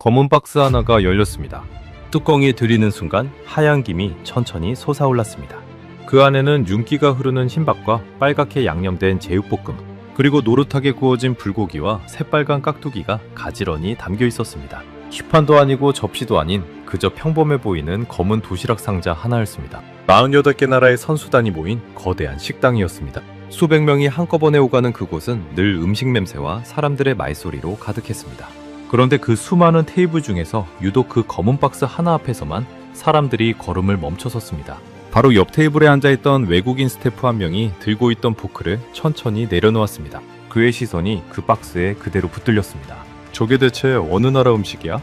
검은 박스 하나가 열렸습니다. 뚜껑이 들이는 순간 하얀 김이 천천히 솟아올랐습니다. 그 안에는 윤기가 흐르는 흰밥과 빨갛게 양념된 제육볶음, 그리고 노릇하게 구워진 불고기와 새빨간 깍두기가 가지런히 담겨 있었습니다. 시판도 아니고 접시도 아닌 그저 평범해 보이는 검은 도시락 상자 하나였습니다. 48개 나라의 선수단이 모인 거대한 식당이었습니다. 수백 명이 한꺼번에 오가는 그곳은 늘 음식 냄새와 사람들의 말소리로 가득했습니다. 그런데 그 수많은 테이블 중에서 유독 그 검은 박스 하나 앞에서만 사람들이 걸음을 멈춰섰습니다. 바로 옆 테이블에 앉아있던 외국인 스태프 한 명이 들고 있던 포크를 천천히 내려놓았습니다. 그의 시선이 그 박스에 그대로 붙들렸습니다. 저게 대체 어느 나라 음식이야?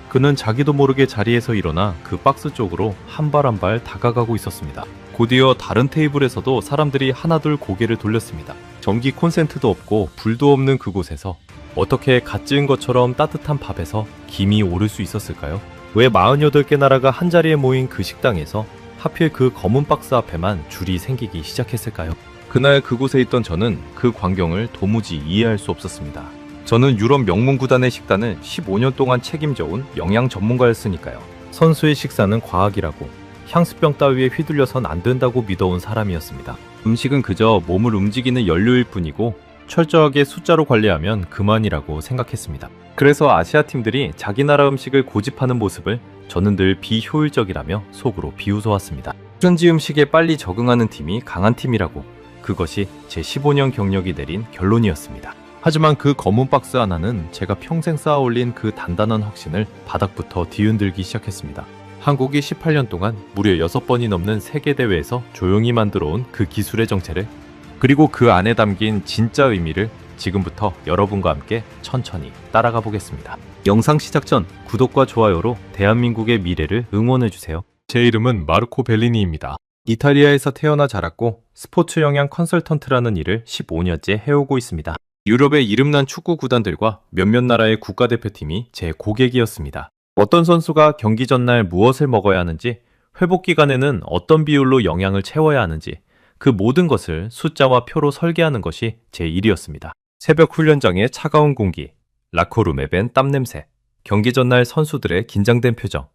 그는 자기도 모르게 자리에서 일어나 그 박스 쪽으로 한 발 한 발 다가가고 있었습니다. 곧이어 다른 테이블에서도 사람들이 하나둘 고개를 돌렸습니다. 전기 콘센트도 없고 불도 없는 그곳에서 어떻게 갓 지은 것처럼 따뜻한 밥에서 김이 오를 수 있었을까요? 왜 48개 나라가 한자리에 모인 그 식당에서 하필 그 검은 박스 앞에만 줄이 생기기 시작했을까요? 그날 그곳에 있던 저는 그 광경을 도무지 이해할 수 없었습니다. 저는 유럽 명문 구단의 식단을 15년 동안 책임져온 영양 전문가였으니까요. 선수의 식사는 과학이라고, 향수병 따위에 휘둘려선 안 된다고 믿어온 사람이었습니다. 음식은 그저 몸을 움직이는 연료일 뿐이고 철저하게 숫자로 관리하면 그만이라고 생각했습니다. 그래서 아시아 팀들이 자기 나라 음식을 고집하는 모습을 저는 늘 비효율적이라며 속으로 비웃어왔습니다. 현지 음식에 빨리 적응하는 팀이 강한 팀이라고, 그것이 제 15년 경력이 내린 결론이었습니다. 하지만 그 검은 박스 하나는 제가 평생 쌓아올린 그 단단한 확신을 바닥부터 뒤흔들기 시작했습니다. 한국이 18년 동안 무려 6번이 넘는 세계대회에서 조용히 만들어온 그 기술의 정체를, 그리고 그 안에 담긴 진짜 의미를 지금부터 여러분과 함께 천천히 따라가 보겠습니다. 영상 시작 전 구독과 좋아요로 대한민국의 미래를 응원해주세요. 제 이름은 마르코 벨리니입니다. 이탈리아에서 태어나 자랐고 스포츠 영양 컨설턴트라는 일을 15년째 해오고 있습니다. 유럽의 이름난 축구 구단들과 몇몇 나라의 국가대표팀이 제 고객이었습니다. 어떤 선수가 경기 전날 무엇을 먹어야 하는지, 회복 기간에는 어떤 비율로 영양을 채워야 하는지, 그 모든 것을 숫자와 표로 설계하는 것이 제 일이었습니다. 새벽 훈련장의 차가운 공기, 라커룸에 밴 땀냄새, 경기 전날 선수들의 긴장된 표정.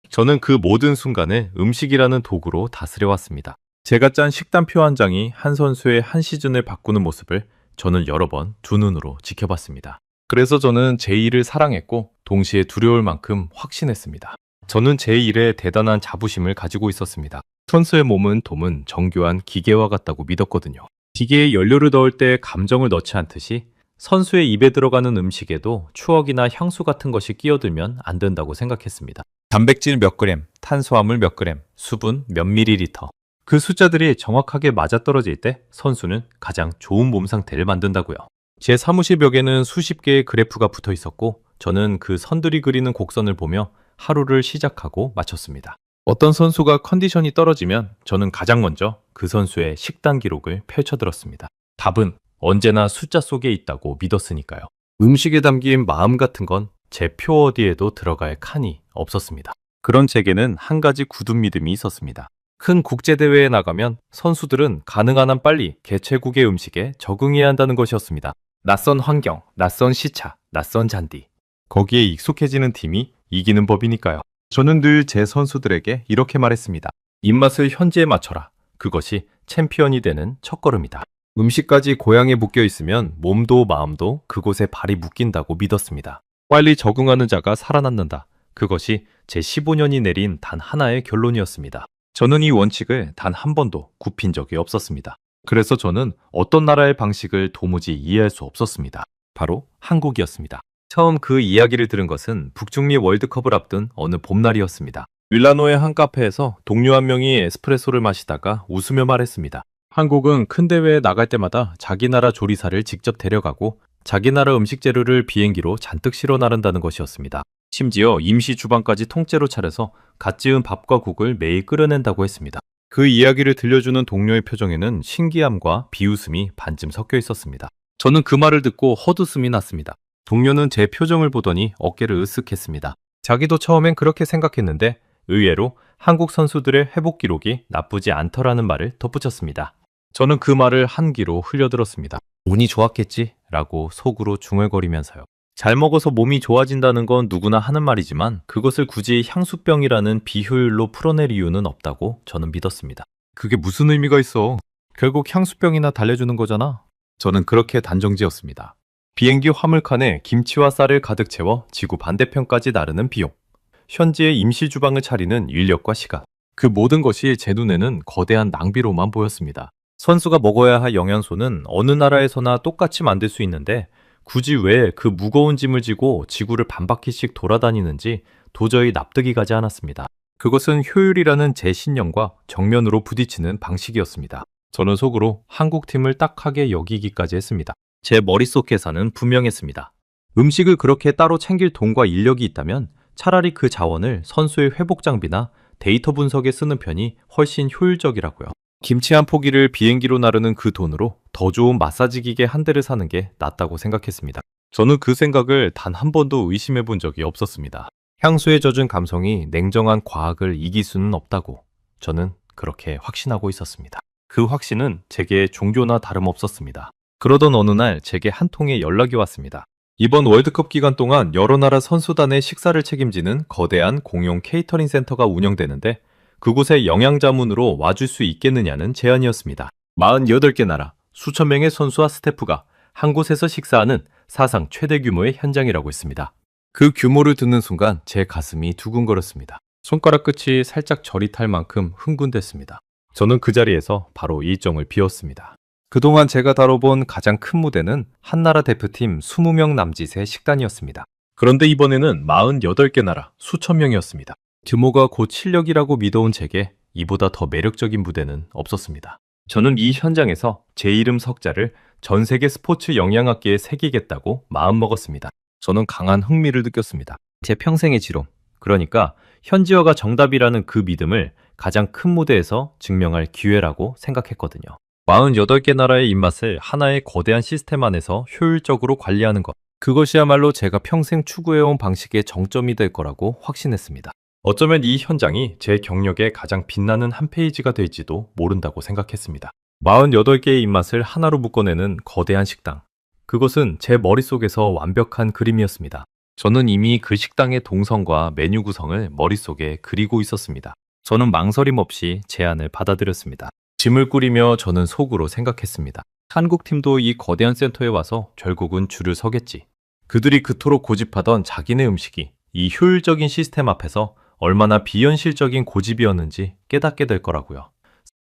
저는 그 모든 순간을 음식이라는 도구로 다스려왔습니다. 제가 짠 식단표 한 장이 한 선수의 한 시즌을 바꾸는 모습을 저는 여러 번 두 눈으로 지켜봤습니다. 그래서 저는 제 일을 사랑했고 동시에 두려울 만큼 확신했습니다. 저는 제 일에 대단한 자부심을 가지고 있었습니다. 선수의 몸은 돔은 정교한 기계와 같다고 믿었거든요. 기계에 연료를 넣을 때 감정을 넣지 않듯이 선수의 입에 들어가는 음식에도 추억이나 향수 같은 것이 끼어들면 안 된다고 생각했습니다. 단백질 몇 그램, 탄수화물 몇 그램, 수분 몇 밀리리터. 그 숫자들이 정확하게 맞아떨어질 때 선수는 가장 좋은 몸 상태를 만든다고요. 제 사무실 벽에는 수십 개의 그래프가 붙어 있었고 저는 그 선들이 그리는 곡선을 보며 하루를 시작하고 마쳤습니다. 어떤 선수가 컨디션이 떨어지면 저는 가장 먼저 그 선수의 식단 기록을 펼쳐들었습니다. 답은 언제나 숫자 속에 있다고 믿었으니까요. 음식에 담긴 마음 같은 건 제 표 어디에도 들어갈 칸이 없었습니다. 그런 제게는 한 가지 굳은 믿음이 있었습니다. 큰 국제대회에 나가면 선수들은 가능한 한 빨리 개최국의 음식에 적응해야 한다는 것이었습니다. 낯선 환경, 낯선 시차, 낯선 잔디. 거기에 익숙해지는 팀이 이기는 법이니까요. 저는 늘 제 선수들에게 이렇게 말했습니다. 입맛을 현지에 맞춰라. 그것이 챔피언이 되는 첫걸음이다. 음식까지 고향에 묶여 있으면 몸도 마음도 그곳에 발이 묶인다고 믿었습니다. 빨리 적응하는 자가 살아남는다. 그것이 제 15년이 내린 단 하나의 결론이었습니다. 저는 이 원칙을 단 한 번도 굽힌 적이 없었습니다. 그래서 저는 어떤 나라의 방식을 도무지 이해할 수 없었습니다. 바로 한국이었습니다. 처음 그 이야기를 들은 것은 북중미 월드컵을 앞둔 어느 봄날이었습니다. 밀라노의 한 카페에서 동료 한 명이 에스프레소를 마시다가 웃으며 말했습니다. 한국은 큰 대회에 나갈 때마다 자기 나라 조리사를 직접 데려가고 자기 나라 음식 재료를 비행기로 잔뜩 실어 나른다는 것이었습니다. 심지어 임시 주방까지 통째로 차려서 갓 지은 밥과 국을 매일 끓여낸다고 했습니다. 그 이야기를 들려주는 동료의 표정에는 신기함과 비웃음이 반쯤 섞여 있었습니다. 저는 그 말을 듣고 헛웃음이 났습니다. 동료는 제 표정을 보더니 어깨를 으쓱했습니다. 자기도 처음엔 그렇게 생각했는데 의외로 한국 선수들의 회복 기록이 나쁘지 않더라는 말을 덧붙였습니다. 저는 그 말을 한 귀로 흘려들었습니다. 운이 좋았겠지? 라고 속으로 중얼거리면서요. 잘 먹어서 몸이 좋아진다는 건 누구나 하는 말이지만 그것을 굳이 향수병이라는 비효율로 풀어낼 이유는 없다고 저는 믿었습니다. 그게 무슨 의미가 있어? 결국 향수병이나 달래주는 거잖아. 저는 그렇게 단정지었습니다. 비행기 화물칸에 김치와 쌀을 가득 채워 지구 반대편까지 나르는 비용. 현지의 임시 주방을 차리는 인력과 시간. 그 모든 것이 제 눈에는 거대한 낭비로만 보였습니다. 선수가 먹어야 할 영양소는 어느 나라에서나 똑같이 만들 수 있는데 굳이 왜 그 무거운 짐을 지고 지구를 반바퀴씩 돌아다니는지 도저히 납득이 가지 않았습니다. 그것은 효율이라는 제 신념과 정면으로 부딪히는 방식이었습니다. 저는 속으로 한국팀을 딱하게 여기기까지 했습니다. 제 머릿속 계산은 분명했습니다. 음식을 그렇게 따로 챙길 돈과 인력이 있다면 차라리 그 자원을 선수의 회복 장비나 데이터 분석에 쓰는 편이 훨씬 효율적이라고요. 김치 한 포기를 비행기로 나르는 그 돈으로 더 좋은 마사지 기계 한 대를 사는 게 낫다고 생각했습니다. 저는 그 생각을 단 한 번도 의심해 본 적이 없었습니다. 향수에 젖은 감성이 냉정한 과학을 이길 수는 없다고 저는 그렇게 확신하고 있었습니다. 그 확신은 제게 종교나 다름없었습니다. 그러던 어느 날 제게 한 통의 연락이 왔습니다. 이번 월드컵 기간 동안 여러 나라 선수단의 식사를 책임지는 거대한 공용 케이터링 센터가 운영되는데 그곳에 영양자문으로 와줄 수 있겠느냐는 제안이었습니다. 48개 나라, 수천 명의 선수와 스태프가 한 곳에서 식사하는 사상 최대 규모의 현장이라고 했습니다. 그 규모를 듣는 순간 제 가슴이 두근거렸습니다. 손가락 끝이 살짝 저릿할 만큼 흥분됐습니다. 저는 그 자리에서 바로 일정을 비웠습니다. 그동안 제가 다뤄본 가장 큰 무대는 한나라 대표팀 20명 남짓의 식단이었습니다. 그런데 이번에는 48개 나라, 수천 명이었습니다. 규모가 곧 실력이라고 믿어온 제게 이보다 더 매력적인 무대는 없었습니다. 저는 이 현장에서 제 이름 석자를 전 세계 스포츠 영양학계에 새기겠다고 마음먹었습니다. 저는 강한 흥미를 느꼈습니다. 제 평생의 지론, 그러니까 현지화가 정답이라는 그 믿음을 가장 큰 무대에서 증명할 기회라고 생각했거든요. 48개 나라의 입맛을 하나의 거대한 시스템 안에서 효율적으로 관리하는 것. 그것이야말로 제가 평생 추구해온 방식의 정점이 될 거라고 확신했습니다. 어쩌면 이 현장이 제 경력의 가장 빛나는 한 페이지가 될지도 모른다고 생각했습니다. 48개의 입맛을 하나로 묶어내는 거대한 식당. 그것은 제 머릿속에서 완벽한 그림이었습니다. 저는 이미 그 식당의 동선과 메뉴 구성을 머릿속에 그리고 있었습니다. 저는 망설임 없이 제안을 받아들였습니다. 짐을 꾸리며 저는 속으로 생각했습니다. 한국팀도 이 거대한 센터에 와서 결국은 줄을 서겠지. 그들이 그토록 고집하던 자기네 음식이 이 효율적인 시스템 앞에서 얼마나 비현실적인 고집이었는지 깨닫게 될 거라고요.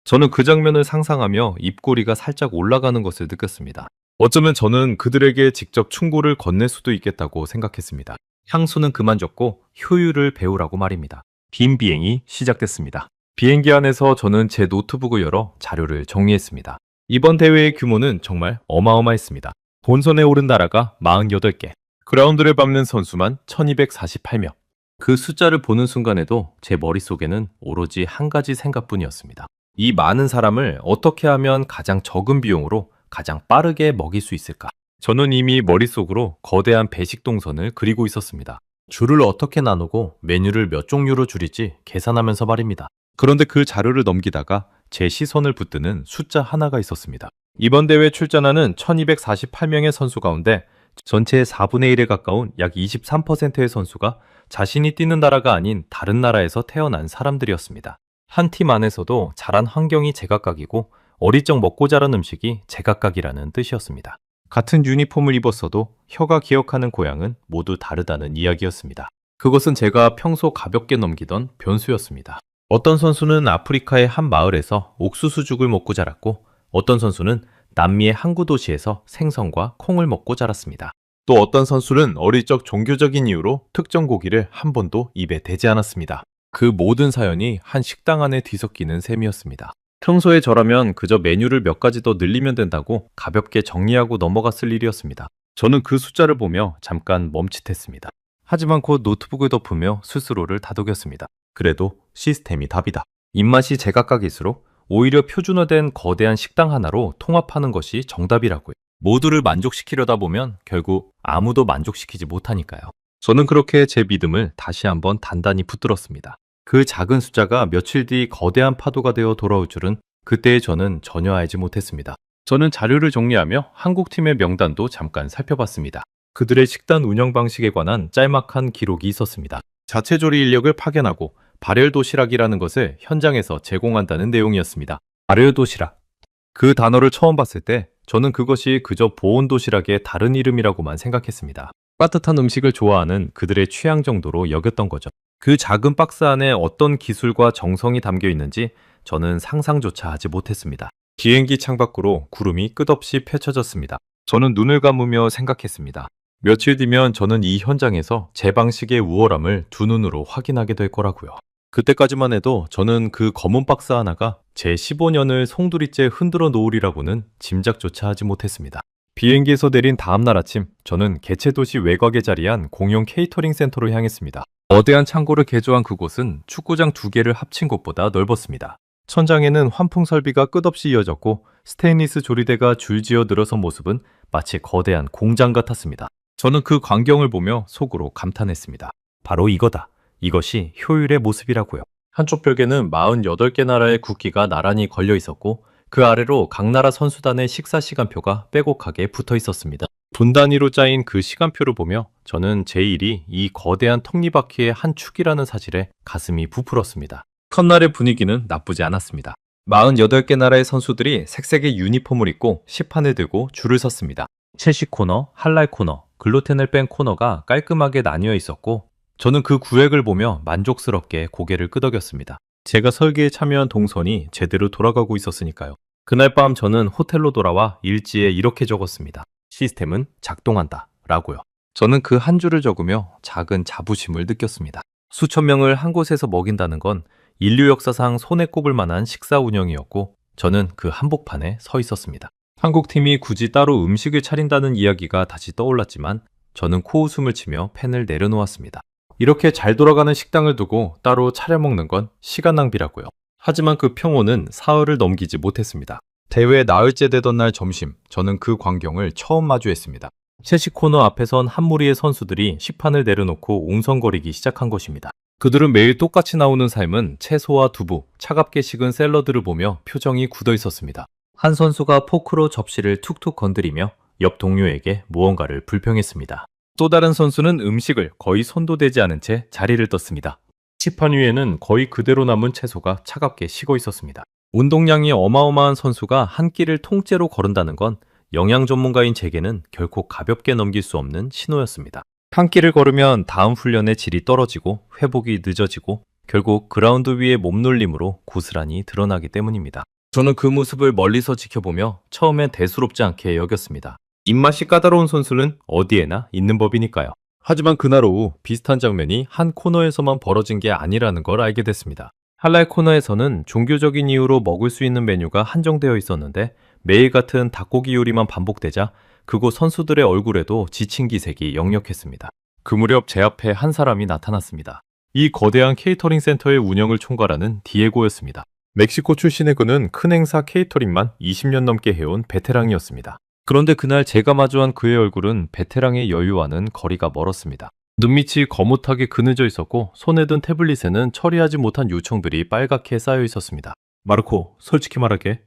저는 그 장면을 상상하며 입꼬리가 살짝 올라가는 것을 느꼈습니다. 어쩌면 저는 그들에게 직접 충고를 건넬 수도 있겠다고 생각했습니다. 향수는 그만뒀고 효율을 배우라고 말입니다. 빔 비행이 시작됐습니다. 비행기 안에서 저는 제 노트북을 열어 자료를 정리했습니다. 이번 대회의 규모는 정말 어마어마했습니다. 본선에 오른 나라가 48개, 그라운드를 밟는 선수만 1248명. 그 숫자를 보는 순간에도 제 머릿속에는 오로지 한 가지 생각뿐이었습니다. 이 많은 사람을 어떻게 하면 가장 적은 비용으로 가장 빠르게 먹일 수 있을까? 저는 이미 머릿속으로 거대한 배식 동선을 그리고 있었습니다. 줄을 어떻게 나누고 메뉴를 몇 종류로 줄일지 계산하면서 말입니다. 그런데 그 자료를 넘기다가 제 시선을 붙드는 숫자 하나가 있었습니다. 이번 대회에 출전하는 1248명의 선수 가운데 전체의 4분의 1에 가까운 약 23%의 선수가 자신이 뛰는 나라가 아닌 다른 나라에서 태어난 사람들이었습니다. 한 팀 안에서도 자란 환경이 제각각이고 어릴 적 먹고 자란 음식이 제각각이라는 뜻이었습니다. 같은 유니폼을 입었어도 혀가 기억하는 고향은 모두 다르다는 이야기였습니다. 그것은 제가 평소 가볍게 넘기던 변수였습니다. 어떤 선수는 아프리카의 한 마을에서 옥수수죽을 먹고 자랐고 어떤 선수는 남미의 항구 도시에서 생선과 콩을 먹고 자랐습니다. 또 어떤 선수는 어릴 적 종교적인 이유로 특정 고기를 한 번도 입에 대지 않았습니다. 그 모든 사연이 한 식당 안에 뒤섞이는 셈이었습니다. 평소에 저라면 그저 메뉴를 몇 가지 더 늘리면 된다고 가볍게 정리하고 넘어갔을 일이었습니다. 저는 그 숫자를 보며 잠깐 멈칫했습니다. 하지만 곧 노트북을 덮으며 스스로를 다독였습니다. 그래도 시스템이 답이다. 입맛이 제각각일수록 오히려 표준화된 거대한 식당 하나로 통합하는 것이 정답이라고요. 모두를 만족시키려다 보면 결국 아무도 만족시키지 못하니까요. 저는 그렇게 제 믿음을 다시 한번 단단히 붙들었습니다. 그 작은 숫자가 며칠 뒤 거대한 파도가 되어 돌아올 줄은 그때의 저는 전혀 알지 못했습니다. 저는 자료를 정리하며 한국팀의 명단도 잠깐 살펴봤습니다. 그들의 식단 운영 방식에 관한 짤막한 기록이 있었습니다. 자체 조리 인력을 파견하고 발열 도시락이라는 것을 현장에서 제공한다는 내용이었습니다. 발열 도시락. 그 단어를 처음 봤을 때 저는 그것이 그저 보온 도시락의 다른 이름이라고만 생각했습니다. 따뜻한 음식을 좋아하는 그들의 취향 정도로 여겼던 거죠. 그 작은 박스 안에 어떤 기술과 정성이 담겨 있는지 저는 상상조차 하지 못했습니다. 비행기 창밖으로 구름이 끝없이 펼쳐졌습니다. 저는 눈을 감으며 생각했습니다. 며칠 뒤면 저는 이 현장에서 제 방식의 우월함을 두 눈으로 확인하게 될 거라고요. 그때까지만 해도 저는 그 검은 박스 하나가 제 15년을 송두리째 흔들어 놓으리라고는 짐작조차 하지 못했습니다. 비행기에서 내린 다음날 아침, 저는 개체도시 외곽에 자리한 공용 케이터링 센터로 향했습니다. 거대한 창고를 개조한 그곳은 축구장 2개를 합친 곳보다 넓었습니다. 천장에는 환풍 설비가 끝없이 이어졌고 스테인리스 조리대가 줄지어 늘어선 모습은 마치 거대한 공장 같았습니다. 저는 그 광경을 보며 속으로 감탄했습니다. 바로 이거다. 이것이 효율의 모습이라고요. 한쪽 벽에는 48개 나라의 국기가 나란히 걸려 있었고 그 아래로 각 나라 선수단의 식사 시간표가 빼곡하게 붙어 있었습니다. 분 단위로 짜인 그 시간표를 보며 저는 제 일이 이 거대한 톱니바퀴의 한 축이라는 사실에 가슴이 부풀었습니다. 첫날의 분위기는 나쁘지 않았습니다. 48개 나라의 선수들이 색색의 유니폼을 입고 시판을 들고 줄을 섰습니다. 채식 코너, 할랄 코너, 글루텐을 뺀 코너가 깔끔하게 나뉘어 있었고 저는 그 구획을 보며 만족스럽게 고개를 끄덕였습니다. 제가 설계에 참여한 동선이 제대로 돌아가고 있었으니까요. 그날 밤 저는 호텔로 돌아와 일지에 이렇게 적었습니다. 시스템은 작동한다 라고요. 저는 그 한 줄을 적으며 작은 자부심을 느꼈습니다. 수천 명을 한 곳에서 먹인다는 건 인류 역사상 손에 꼽을 만한 식사 운영이었고 저는 그 한복판에 서 있었습니다. 한국팀이 굳이 따로 음식을 차린다는 이야기가 다시 떠올랐지만 저는 코웃음을 치며 펜을 내려놓았습니다. 이렇게 잘 돌아가는 식당을 두고 따로 차려 먹는 건 시간 낭비라고요. 하지만 그 평온은 사흘을 넘기지 못했습니다. 대회 나흘째 되던 날 점심, 저는 그 광경을 처음 마주했습니다. 채식 코너 앞에선 한 무리의 선수들이 식판을 내려놓고 웅성거리기 시작한 것입니다. 그들은 매일 똑같이 나오는 삶은 채소와 두부, 차갑게 식은 샐러드를 보며 표정이 굳어 있었습니다. 한 선수가 포크로 접시를 툭툭 건드리며 옆 동료에게 무언가를 불평했습니다. 또 다른 선수는 음식을 거의 손도 대지 않은 채 자리를 떴습니다. 식판 위에는 거의 그대로 남은 채소가 차갑게 식어 있었습니다. 운동량이 어마어마한 선수가 한 끼를 통째로 거른다는 건 영양 전문가인 제게는 결코 가볍게 넘길 수 없는 신호였습니다. 한 끼를 걸으면 다음 훈련의 질이 떨어지고 회복이 늦어지고 결국 그라운드 위의 몸놀림으로 고스란히 드러나기 때문입니다. 저는 그 모습을 멀리서 지켜보며 처음엔 대수롭지 않게 여겼습니다. 입맛이 까다로운 선수는 어디에나 있는 법이니까요. 하지만 그날 오후 비슷한 장면이 한 코너에서만 벌어진 게 아니라는 걸 알게 됐습니다. 할랄 코너에서는 종교적인 이유로 먹을 수 있는 메뉴가 한정되어 있었는데 매일 같은 닭고기 요리만 반복되자 그곳 선수들의 얼굴에도 지친 기색이 역력했습니다. 그 무렵 제 앞에 한 사람이 나타났습니다. 이 거대한 케이터링 센터의 운영을 총괄하는 디에고였습니다. 멕시코 출신의 그는 큰 행사 케이터링만 20년 넘게 해온 베테랑이었습니다. 그런데 그날 제가 마주한 그의 얼굴은 베테랑의 여유와는 거리가 멀었습니다. 눈밑이 거뭇하게 그늘져 있었고 손에 든 태블릿에는 처리하지 못한 요청들이 빨갛게 쌓여 있었습니다. 마르코, 솔직히 말하게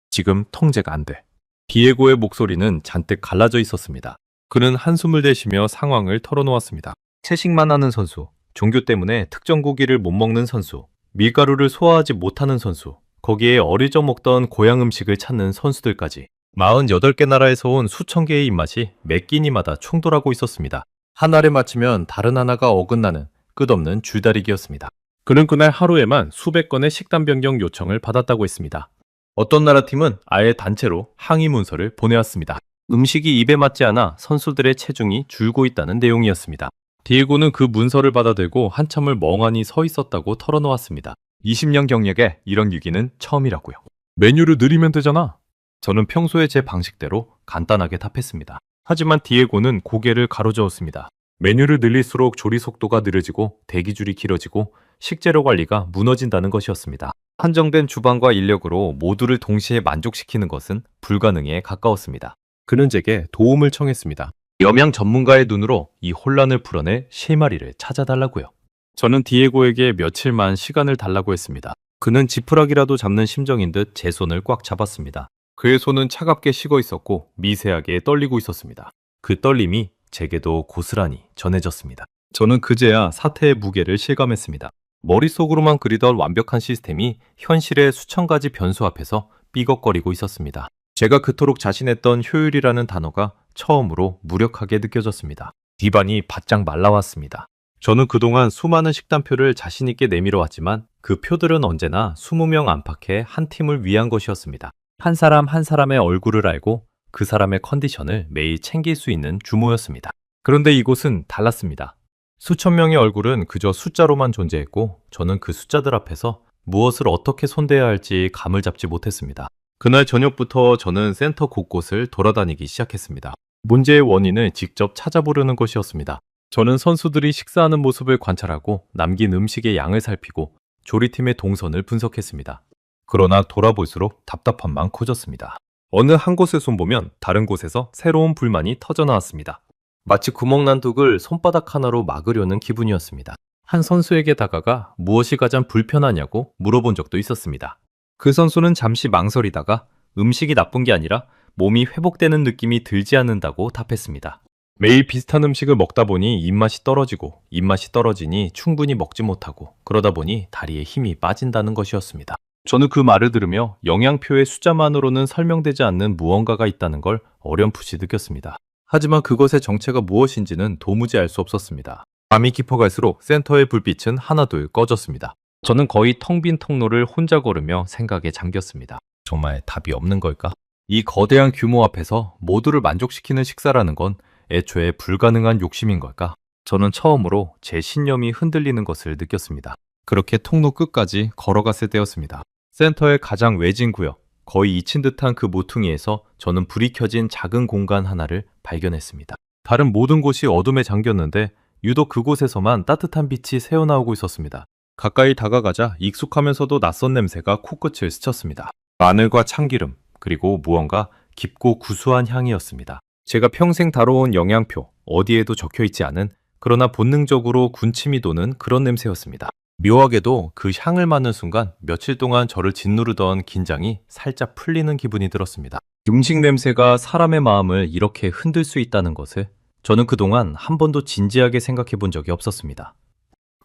지금 통제가 안 돼. 디에고의 목소리는 잔뜩 갈라져 있었습니다. 그는 한숨을 내쉬며 상황을 털어놓았습니다. 채식만 하는 선수, 종교 때문에 특정 고기를 못 먹는 선수, 밀가루를 소화하지 못하는 선수, 거기에 어리적 먹던 고향 음식을 찾는 선수들까지 48개 나라에서 온 수천 개의 입맛이 매 끼니마다 충돌하고 있었습니다. 하나를 맞추면 다른 하나가 어긋나는 끝없는 줄다리기였습니다. 그는 그날 하루에만 수백 건의 식단 변경 요청을 받았다고 했습니다. 어떤 나라 팀은 아예 단체로 항의 문서를 보내왔습니다. 음식이 입에 맞지 않아 선수들의 체중이 줄고 있다는 내용이었습니다. 디에고는 그 문서를 받아들고 한참을 멍하니 서 있었다고 털어놓았습니다. 20년 경력에 이런 위기는 처음이라고요. 메뉴를 늘리면 되잖아. 저는 평소에 제 방식대로 간단하게 답했습니다. 하지만 디에고는 고개를 가로저었습니다. 메뉴를 늘릴수록 조리 속도가 느려지고 대기줄이 길어지고 식재료 관리가 무너진다는 것이었습니다. 한정된 주방과 인력으로 모두를 동시에 만족시키는 것은 불가능에 가까웠습니다. 그는 제게 도움을 청했습니다. 영양 전문가의 눈으로 이 혼란을 풀어낼 실마리를 찾아달라고요. 저는 디에고에게 며칠만 시간을 달라고 했습니다. 그는 지푸라기라도 잡는 심정인 듯 제 손을 꽉 잡았습니다. 그의 손은 차갑게 식어 있었고 미세하게 떨리고 있었습니다. 그 떨림이 제게도 고스란히 전해졌습니다. 저는 그제야 사태의 무게를 실감했습니다. 머릿속으로만 그리던 완벽한 시스템이 현실의 수천 가지 변수 앞에서 삐걱거리고 있었습니다. 제가 그토록 자신했던 효율이라는 단어가 처음으로 무력하게 느껴졌습니다. 기반이 바짝 말라왔습니다. 저는 그동안 수많은 식단표를 자신있게 내밀어 왔지만 그 표들은 언제나 20명 안팎의 한 팀을 위한 것이었습니다. 한 사람 한 사람의 얼굴을 알고 그 사람의 컨디션을 매일 챙길 수 있는 규모였습니다. 그런데 이곳은 달랐습니다. 수천 명의 얼굴은 그저 숫자로만 존재했고 저는 그 숫자들 앞에서 무엇을 어떻게 손대야 할지 감을 잡지 못했습니다. 그날 저녁부터 저는 센터 곳곳을 돌아다니기 시작했습니다. 문제의 원인을 직접 찾아보려는 것이었습니다. 저는 선수들이 식사하는 모습을 관찰하고 남긴 음식의 양을 살피고 조리팀의 동선을 분석했습니다. 그러나 돌아볼수록 답답함만 커졌습니다. 어느 한 곳을 손보면 다른 곳에서 새로운 불만이 터져나왔습니다. 마치 구멍난 둑을 손바닥 하나로 막으려는 기분이었습니다. 한 선수에게 다가가 무엇이 가장 불편하냐고 물어본 적도 있었습니다. 그 선수는 잠시 망설이다가 음식이 나쁜 게 아니라 몸이 회복되는 느낌이 들지 않는다고 답했습니다. 매일 비슷한 음식을 먹다 보니 입맛이 떨어지고 입맛이 떨어지니 충분히 먹지 못하고 그러다 보니 다리에 힘이 빠진다는 것이었습니다. 저는 그 말을 들으며 영양표의 숫자만으로는 설명되지 않는 무언가가 있다는 걸 어렴풋이 느꼈습니다. 하지만 그것의 정체가 무엇인지는 도무지 알 수 없었습니다. 밤이 깊어갈수록 센터의 불빛은 하나둘 꺼졌습니다. 저는 거의 텅 빈 통로를 혼자 걸으며 생각에 잠겼습니다. 정말 답이 없는 걸까? 이 거대한 규모 앞에서 모두를 만족시키는 식사라는 건 애초에 불가능한 욕심인 걸까? 저는 처음으로 제 신념이 흔들리는 것을 느꼈습니다. 그렇게 통로 끝까지 걸어갔을 때였습니다. 센터의 가장 외진 구역, 거의 잊힌 듯한 그 모퉁이에서 저는 불이 켜진 작은 공간 하나를 발견했습니다. 다른 모든 곳이 어둠에 잠겼는데 유독 그곳에서만 따뜻한 빛이 새어나오고 있었습니다. 가까이 다가가자 익숙하면서도 낯선 냄새가 코끝을 스쳤습니다. 마늘과 참기름, 그리고 무언가 깊고 구수한 향이었습니다. 제가 평생 다뤄온 영양표, 어디에도 적혀있지 않은 그러나 본능적으로 군침이 도는 그런 냄새였습니다. 묘하게도 그 향을 맡는 순간 며칠 동안 저를 짓누르던 긴장이 살짝 풀리는 기분이 들었습니다. 음식 냄새가 사람의 마음을 이렇게 흔들 수 있다는 것을 저는 그동안 한 번도 진지하게 생각해 본 적이 없었습니다.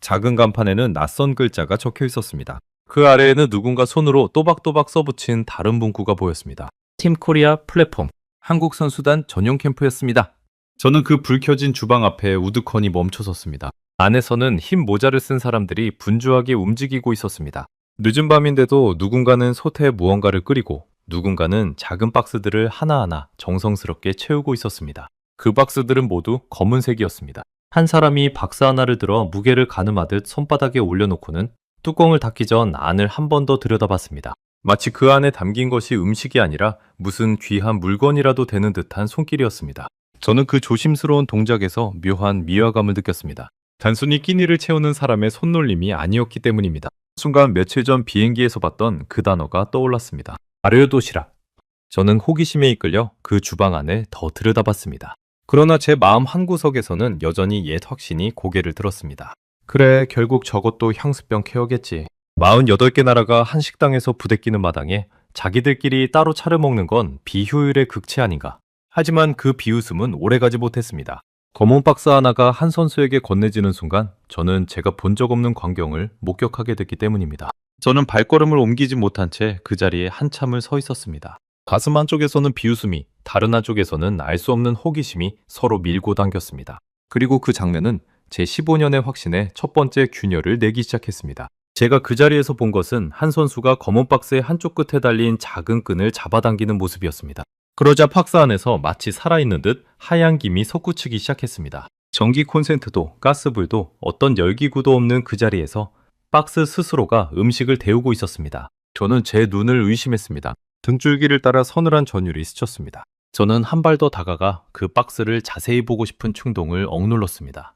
작은 간판에는 낯선 글자가 적혀 있었습니다. 그 아래에는 누군가 손으로 또박또박 써붙인 다른 문구가 보였습니다. 팀 코리아 플랫폼, 한국 선수단 전용 캠프였습니다. 저는 그 불 켜진 주방 앞에 우두커니 멈춰섰습니다. 안에서는 흰 모자를 쓴 사람들이 분주하게 움직이고 있었습니다. 늦은 밤인데도 누군가는 솥에 무언가를 끓이고 누군가는 작은 박스들을 하나하나 정성스럽게 채우고 있었습니다. 그 박스들은 모두 검은색이었습니다. 한 사람이 박스 하나를 들어 무게를 가늠하듯 손바닥에 올려놓고는 뚜껑을 닫기 전 안을 한 번 더 들여다봤습니다. 마치 그 안에 담긴 것이 음식이 아니라 무슨 귀한 물건이라도 되는 듯한 손길이었습니다. 저는 그 조심스러운 동작에서 묘한 미화감을 느꼈습니다. 단순히 끼니를 채우는 사람의 손놀림이 아니었기 때문입니다. 순간 며칠 전 비행기에서 봤던 그 단어가 떠올랐습니다. 아르요 도시락. 저는 호기심에 이끌려 그 주방 안을 더 들여다봤습니다. 그러나 제 마음 한구석에서는 여전히 옛 확신이 고개를 들었습니다. 그래, 결국 저것도 향수병 케어겠지. 48개 나라가 한 식당에서 부대끼는 마당에 자기들끼리 따로 차려 먹는 건 비효율의 극치 아닌가. 하지만 그 비웃음은 오래가지 못했습니다. 검은 박스 하나가 한 선수에게 건네지는 순간 저는 제가 본 적 없는 광경을 목격하게 됐기 때문입니다. 저는 발걸음을 옮기지 못한 채 그 자리에 한참을 서 있었습니다. 가슴 한쪽에서는 비웃음이, 다른 한쪽에서는 알 수 없는 호기심이 서로 밀고 당겼습니다. 그리고 그 장면은 제 15년의 확신에 첫 번째 균열을 내기 시작했습니다. 제가 그 자리에서 본 것은 한 선수가 검은 박스의 한쪽 끝에 달린 작은 끈을 잡아당기는 모습이었습니다. 그러자 박스 안에서 마치 살아있는 듯 하얀 김이 솟구치기 시작했습니다. 전기 콘센트도 가스불도 어떤 열기구도 없는 그 자리에서 박스 스스로가 음식을 데우고 있었습니다. 저는 제 눈을 의심했습니다. 등줄기를 따라 서늘한 전율이 스쳤습니다. 저는 한 발 더 다가가 그 박스를 자세히 보고 싶은 충동을 억눌렀습니다.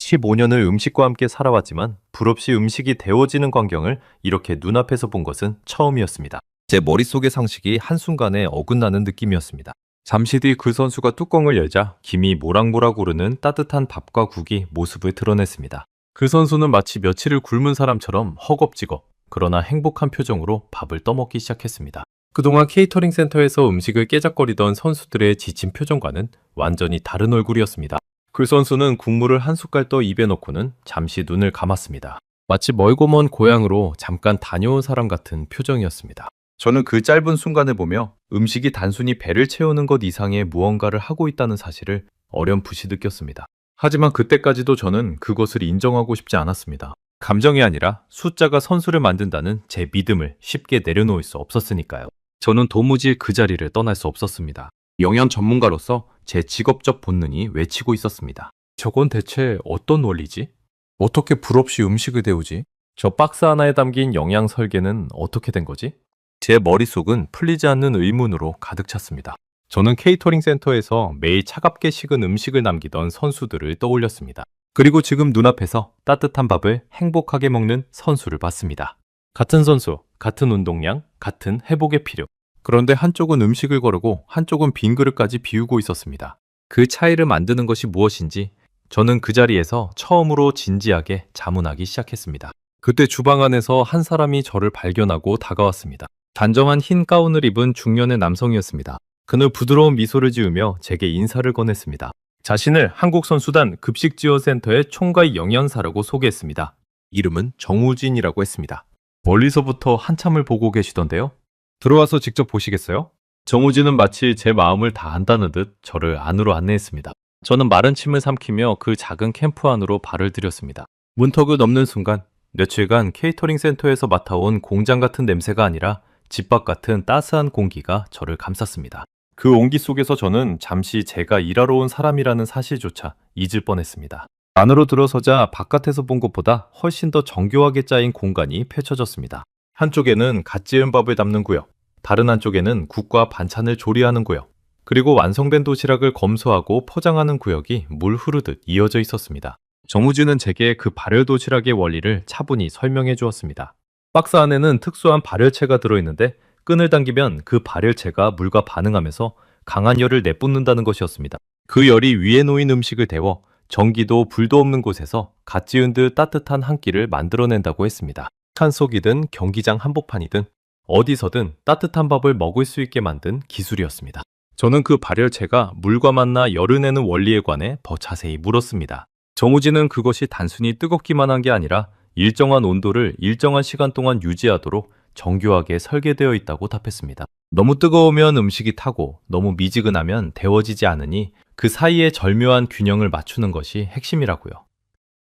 15년을 음식과 함께 살아왔지만 불없이 음식이 데워지는 광경을 이렇게 눈앞에서 본 것은 처음이었습니다. 제 머릿속의 상식이 한순간에 어긋나는 느낌이었습니다. 잠시 뒤 그 선수가 뚜껑을 열자 김이 모락모락 오르는 따뜻한 밥과 국이 모습을 드러냈습니다. 그 선수는 마치 며칠을 굶은 사람처럼 허겁지겁 그러나 행복한 표정으로 밥을 떠먹기 시작했습니다. 그동안 케이터링 센터에서 음식을 깨작거리던 선수들의 지친 표정과는 완전히 다른 얼굴이었습니다. 그 선수는 국물을 한 숟갈 떠 입에 넣고는 잠시 눈을 감았습니다. 마치 멀고 먼 고향으로 잠깐 다녀온 사람 같은 표정이었습니다. 저는 그 짧은 순간을 보며 음식이 단순히 배를 채우는 것 이상의 무언가를 하고 있다는 사실을 어렴풋이 느꼈습니다. 하지만 그때까지도 저는 그것을 인정하고 싶지 않았습니다. 감정이 아니라 숫자가 선수를 만든다는 제 믿음을 쉽게 내려놓을 수 없었으니까요. 저는 도무지 그 자리를 떠날 수 없었습니다. 영양 전문가로서 제 직업적 본능이 외치고 있었습니다. 저건 대체 어떤 원리지? 어떻게 불 없이 음식을 데우지? 저 박스 하나에 담긴 영양 설계는 어떻게 된 거지? 제 머릿속은 풀리지 않는 의문으로 가득 찼습니다. 저는 케이터링 센터에서 매일 차갑게 식은 음식을 남기던 선수들을 떠올렸습니다. 그리고 지금 눈앞에서 따뜻한 밥을 행복하게 먹는 선수를 봤습니다. 같은 선수, 같은 운동량, 같은 회복의 필요. 그런데 한쪽은 음식을 거르고 한쪽은 빈 그릇까지 비우고 있었습니다. 그 차이를 만드는 것이 무엇인지 저는 그 자리에서 처음으로 진지하게 자문하기 시작했습니다. 그때 주방 안에서 한 사람이 저를 발견하고 다가왔습니다. 단정한 흰 가운을 입은 중년의 남성이었습니다. 그는 부드러운 미소를 지으며 제게 인사를 건넸습니다. 자신을 한국선수단 급식지원센터의 총괄 영양사라고 소개했습니다. 이름은 정우진이라고 했습니다. 멀리서부터 한참을 보고 계시던데요. 들어와서 직접 보시겠어요? 정우진은 마치 제 마음을 다 안다는 듯 저를 안으로 안내했습니다. 저는 마른 침을 삼키며 그 작은 캠프 안으로 발을 들였습니다. 문턱을 넘는 순간 며칠간 케이터링 센터에서 맡아온 공장 같은 냄새가 아니라 집밥 같은 따스한 공기가 저를 감쌌습니다. 그 온기 속에서 저는 잠시 제가 일하러 온 사람이라는 사실조차 잊을 뻔했습니다. 안으로 들어서자 바깥에서 본 것보다 훨씬 더 정교하게 짜인 공간이 펼쳐졌습니다. 한쪽에는 갓 지은 밥을 담는 구역, 다른 한쪽에는 국과 반찬을 조리하는 구역, 그리고 완성된 도시락을 검수하고 포장하는 구역이 물 흐르듯 이어져 있었습니다. 정우진은 제게 그 발열 도시락의 원리를 차분히 설명해 주었습니다. 박스 안에는 특수한 발열체가 들어있는데 끈을 당기면 그 발열체가 물과 반응하면서 강한 열을 내뿜는다는 것이었습니다. 그 열이 위에 놓인 음식을 데워 전기도 불도 없는 곳에서 갓 지은 듯 따뜻한 한 끼를 만들어낸다고 했습니다. 산속이든 경기장 한복판이든 어디서든 따뜻한 밥을 먹을 수 있게 만든 기술이었습니다. 저는 그 발열체가 물과 만나 열을 내는 원리에 관해 더 자세히 물었습니다. 정우진은 그것이 단순히 뜨겁기만 한 게 아니라 일정한 온도를 일정한 시간 동안 유지하도록 정교하게 설계되어 있다고 답했습니다. 너무 뜨거우면 음식이 타고 너무 미지근하면 데워지지 않으니 그 사이에 절묘한 균형을 맞추는 것이 핵심이라고요.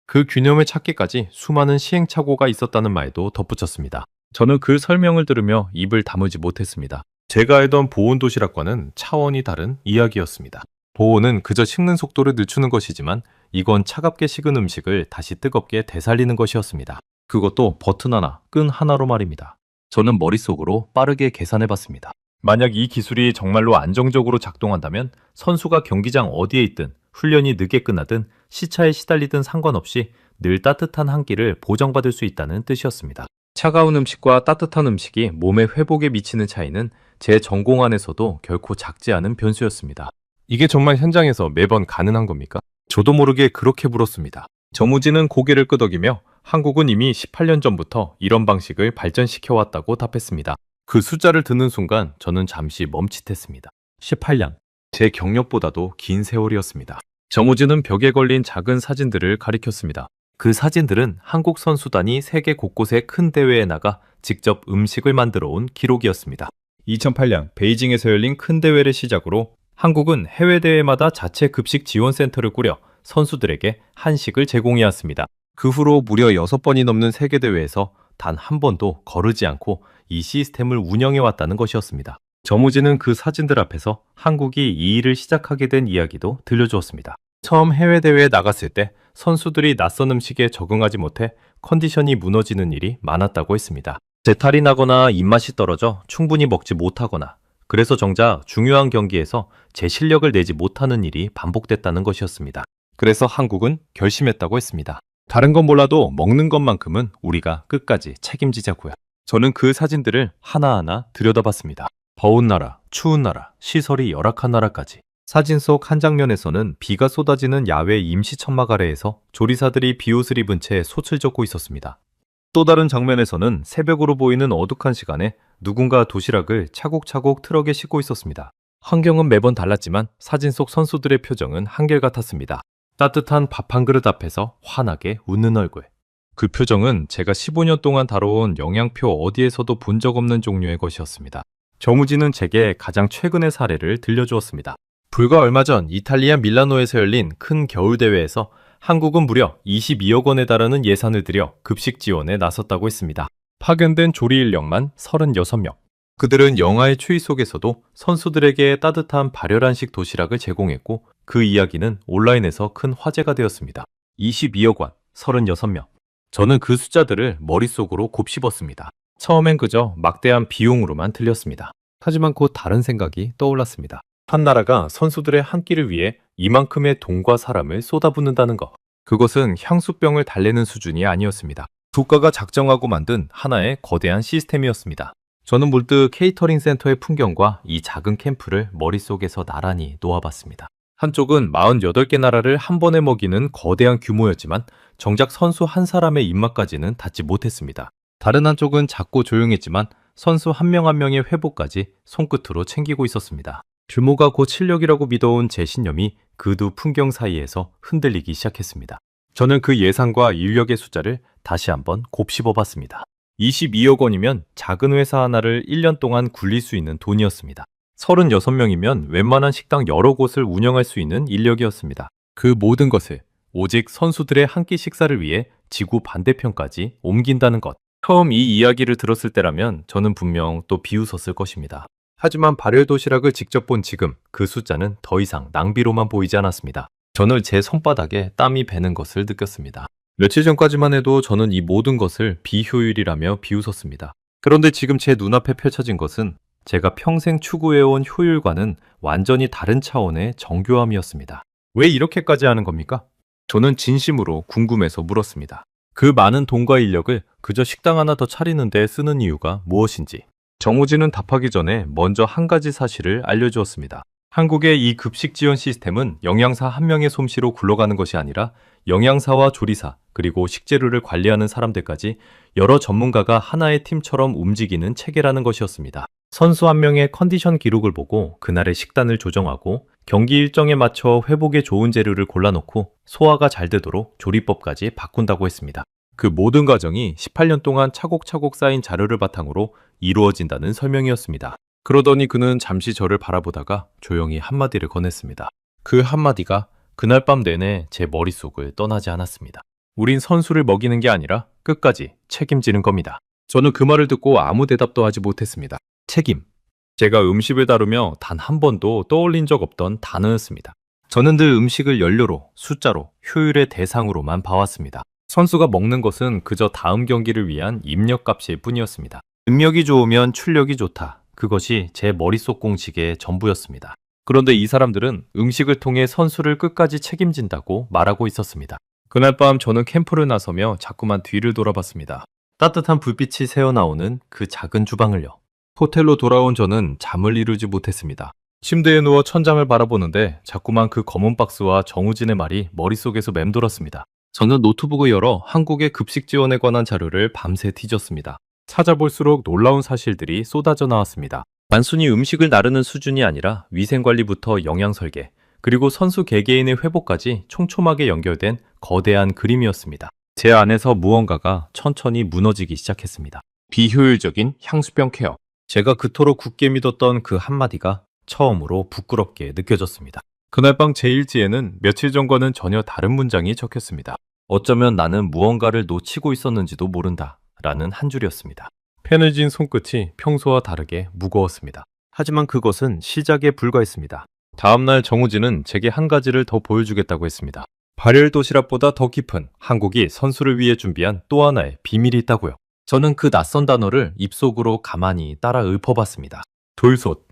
그 균형을 찾기까지 수많은 시행착오가 있었다는 말도 덧붙였습니다. 저는 그 설명을 들으며 입을 다물지 못했습니다. 제가 알던 보온 도시락과는 차원이 다른 이야기였습니다. 보온은 그저 식는 속도를 늦추는 것이지만 이건 차갑게 식은 음식을 다시 뜨겁게 되살리는 것이었습니다. 그것도 버튼 하나, 끈 하나로 말입니다. 저는 머릿속으로 빠르게 계산해봤습니다. 만약 이 기술이 정말로 안정적으로 작동한다면 선수가 경기장 어디에 있든 훈련이 늦게 끝나든 시차에 시달리든 상관없이 늘 따뜻한 한 끼를 보장받을 수 있다는 뜻이었습니다. 차가운 음식과 따뜻한 음식이 몸의 회복에 미치는 차이는 제 전공 안에서도 결코 작지 않은 변수였습니다. 이게 정말 현장에서 매번 가능한 겁니까? 저도 모르게 그렇게 물었습니다. 정우진은 고개를 끄덕이며 한국은 이미 18년 전부터 이런 방식을 발전시켜왔다고 답했습니다. 그 숫자를 듣는 순간 저는 잠시 멈칫했습니다. 18년. 제 경력보다도 긴 세월이었습니다. 정우진은 벽에 걸린 작은 사진들을 가리켰습니다. 그 사진들은 한국 선수단이 세계 곳곳의 큰 대회에 나가 직접 음식을 만들어 온 기록이었습니다. 2008년 베이징에서 열린 큰 대회를 시작으로 한국은 해외 대회마다 자체 급식 지원센터를 꾸려 선수들에게 한식을 제공해왔습니다. 그 후로 무려 6번이 넘는 세계대회에서 단 한 번도 거르지 않고 이 시스템을 운영해왔다는 것이었습니다. 정우진은 그 사진들 앞에서 한국이 이 일을 시작하게 된 이야기도 들려주었습니다. 처음 해외대회에 나갔을 때 선수들이 낯선 음식에 적응하지 못해 컨디션이 무너지는 일이 많았다고 했습니다. 재탈이 나거나 입맛이 떨어져 충분히 먹지 못하거나 그래서 정작 중요한 경기에서 제 실력을 내지 못하는 일이 반복됐다는 것이었습니다. 그래서 한국은 결심했다고 했습니다. 다른 건 몰라도 먹는 것만큼은 우리가 끝까지 책임지자고요. 저는 그 사진들을 하나하나 들여다봤습니다. 더운 나라, 추운 나라, 시설이 열악한 나라까지. 사진 속 한 장면에서는 비가 쏟아지는 야외 임시 천막 아래에서 조리사들이 비옷을 입은 채 솥을 젓고 있었습니다. 또 다른 장면에서는 새벽으로 보이는 어둑한 시간에 누군가 도시락을 차곡차곡 트럭에 싣고 있었습니다. 환경은 매번 달랐지만 사진 속 선수들의 표정은 한결같았습니다. 따뜻한 밥 한 그릇 앞에서 환하게 웃는 얼굴. 그 표정은 제가 15년 동안 다뤄온 영양표 어디에서도 본 적 없는 종류의 것이었습니다. 정우진은 제게 가장 최근의 사례를 들려주었습니다. 불과 얼마 전 이탈리아 밀라노에서 열린 큰 겨울대회에서 한국은 무려 22억 원에 달하는 예산을 들여 급식 지원에 나섰다고 했습니다. 파견된 조리 인력만 36명. 그들은 영화의 추위 속에서도 선수들에게 따뜻한 발열한식 도시락을 제공했고 그 이야기는 온라인에서 큰 화제가 되었습니다. 22억 원, 36명. 저는 그 숫자들을 머릿속으로 곱씹었습니다. 처음엔 그저 막대한 비용으로만 들렸습니다. 하지만 곧 다른 생각이 떠올랐습니다. 한 나라가 선수들의 한 끼를 위해 이만큼의 돈과 사람을 쏟아붓는다는 것. 그것은 향수병을 달래는 수준이 아니었습니다. 국가가 작정하고 만든 하나의 거대한 시스템이었습니다. 저는 문득 케이터링 센터의 풍경과 이 작은 캠프를 머릿속에서 나란히 놓아봤습니다. 한쪽은 48개 나라를 한 번에 먹이는 거대한 규모였지만 정작 선수 한 사람의 입맛까지는 닿지 못했습니다. 다른 한쪽은 작고 조용했지만 선수 한 명 한 명의 회복까지 손끝으로 챙기고 있었습니다. 규모가 곧 실력이라고 믿어온 제 신념이 그 두 풍경 사이에서 흔들리기 시작했습니다. 저는 그 예산과 인력의 숫자를 다시 한번 곱씹어봤습니다. 22억 원이면 작은 회사 하나를 1년 동안 굴릴 수 있는 돈이었습니다. 36명이면 웬만한 식당 여러 곳을 운영할 수 있는 인력이었습니다. 그 모든 것을 오직 선수들의 한 끼 식사를 위해 지구 반대편까지 옮긴다는 것. 처음 이 이야기를 들었을 때라면 저는 분명 또 비웃었을 것입니다. 하지만 발열 도시락을 직접 본 지금 그 숫자는 더 이상 낭비로만 보이지 않았습니다. 저는 제 손바닥에 땀이 배는 것을 느꼈습니다. 며칠 전까지만 해도 저는 이 모든 것을 비효율이라며 비웃었습니다. 그런데 지금 제 눈앞에 펼쳐진 것은 제가 평생 추구해온 효율과는 완전히 다른 차원의 정교함이었습니다. 왜 이렇게까지 하는 겁니까? 저는 진심으로 궁금해서 물었습니다. 그 많은 돈과 인력을 그저 식당 하나 더 차리는 데 쓰는 이유가 무엇인지. 정우진은 답하기 전에 먼저 한 가지 사실을 알려주었습니다. 한국의 이 급식 지원 시스템은 영양사 한 명의 솜씨로 굴러가는 것이 아니라 영양사와 조리사, 그리고 식재료를 관리하는 사람들까지 여러 전문가가 하나의 팀처럼 움직이는 체계라는 것이었습니다. 선수 한 명의 컨디션 기록을 보고 그날의 식단을 조정하고 경기 일정에 맞춰 회복에 좋은 재료를 골라놓고 소화가 잘 되도록 조리법까지 바꾼다고 했습니다. 그 모든 과정이 18년 동안 차곡차곡 쌓인 자료를 바탕으로 이루어진다는 설명이었습니다. 그러더니 그는 잠시 저를 바라보다가 조용히 한마디를 건넸습니다. 그 한마디가 그날 밤 내내 제 머릿속을 떠나지 않았습니다. 우린 선수를 먹이는 게 아니라 끝까지 책임지는 겁니다. 저는 그 말을 듣고 아무 대답도 하지 못했습니다. 책임. 제가 음식을 다루며 단 한 번도 떠올린 적 없던 단어였습니다. 저는 늘 음식을 연료로, 숫자로, 효율의 대상으로만 봐왔습니다. 선수가 먹는 것은 그저 다음 경기를 위한 입력값일 뿐이었습니다. 능력이 좋으면 출력이 좋다. 그것이 제 머릿속 공식의 전부였습니다. 그런데 이 사람들은 음식을 통해 선수를 끝까지 책임진다고 말하고 있었습니다. 그날 밤 저는 캠프를 나서며 자꾸만 뒤를 돌아봤습니다. 따뜻한 불빛이 새어나오는 그 작은 주방을요. 호텔로 돌아온 저는 잠을 이루지 못했습니다. 침대에 누워 천장을 바라보는데 자꾸만 그 검은 박스와 정우진의 말이 머릿속에서 맴돌았습니다. 저는 노트북을 열어 한국의 급식 지원에 관한 자료를 밤새 뒤졌습니다. 찾아볼수록 놀라운 사실들이 쏟아져 나왔습니다. 단순히 음식을 나르는 수준이 아니라 위생관리부터 영양설계, 그리고 선수 개개인의 회복까지 촘촘하게 연결된 거대한 그림이었습니다. 제 안에서 무언가가 천천히 무너지기 시작했습니다. 비효율적인 향수병 케어. 제가 그토록 굳게 믿었던 그 한마디가 처음으로 부끄럽게 느껴졌습니다. 그날 밤 제 일지에는 며칠 전과는 전혀 다른 문장이 적혔습니다. 어쩌면 나는 무언가를 놓치고 있었는지도 모른다 라는 한 줄이었습니다. 펜을 쥔 손끝이 평소와 다르게 무거웠습니다. 하지만 그것은 시작에 불과했습니다. 다음날 정우진은 제게 한 가지를 더 보여주겠다고 했습니다. 발열 도시락보다 더 깊은 한국이 선수를 위해 준비한 또 하나의 비밀이 있다고요. 저는 그 낯선 단어를 입속으로 가만히 따라 읊어봤습니다. 돌솥.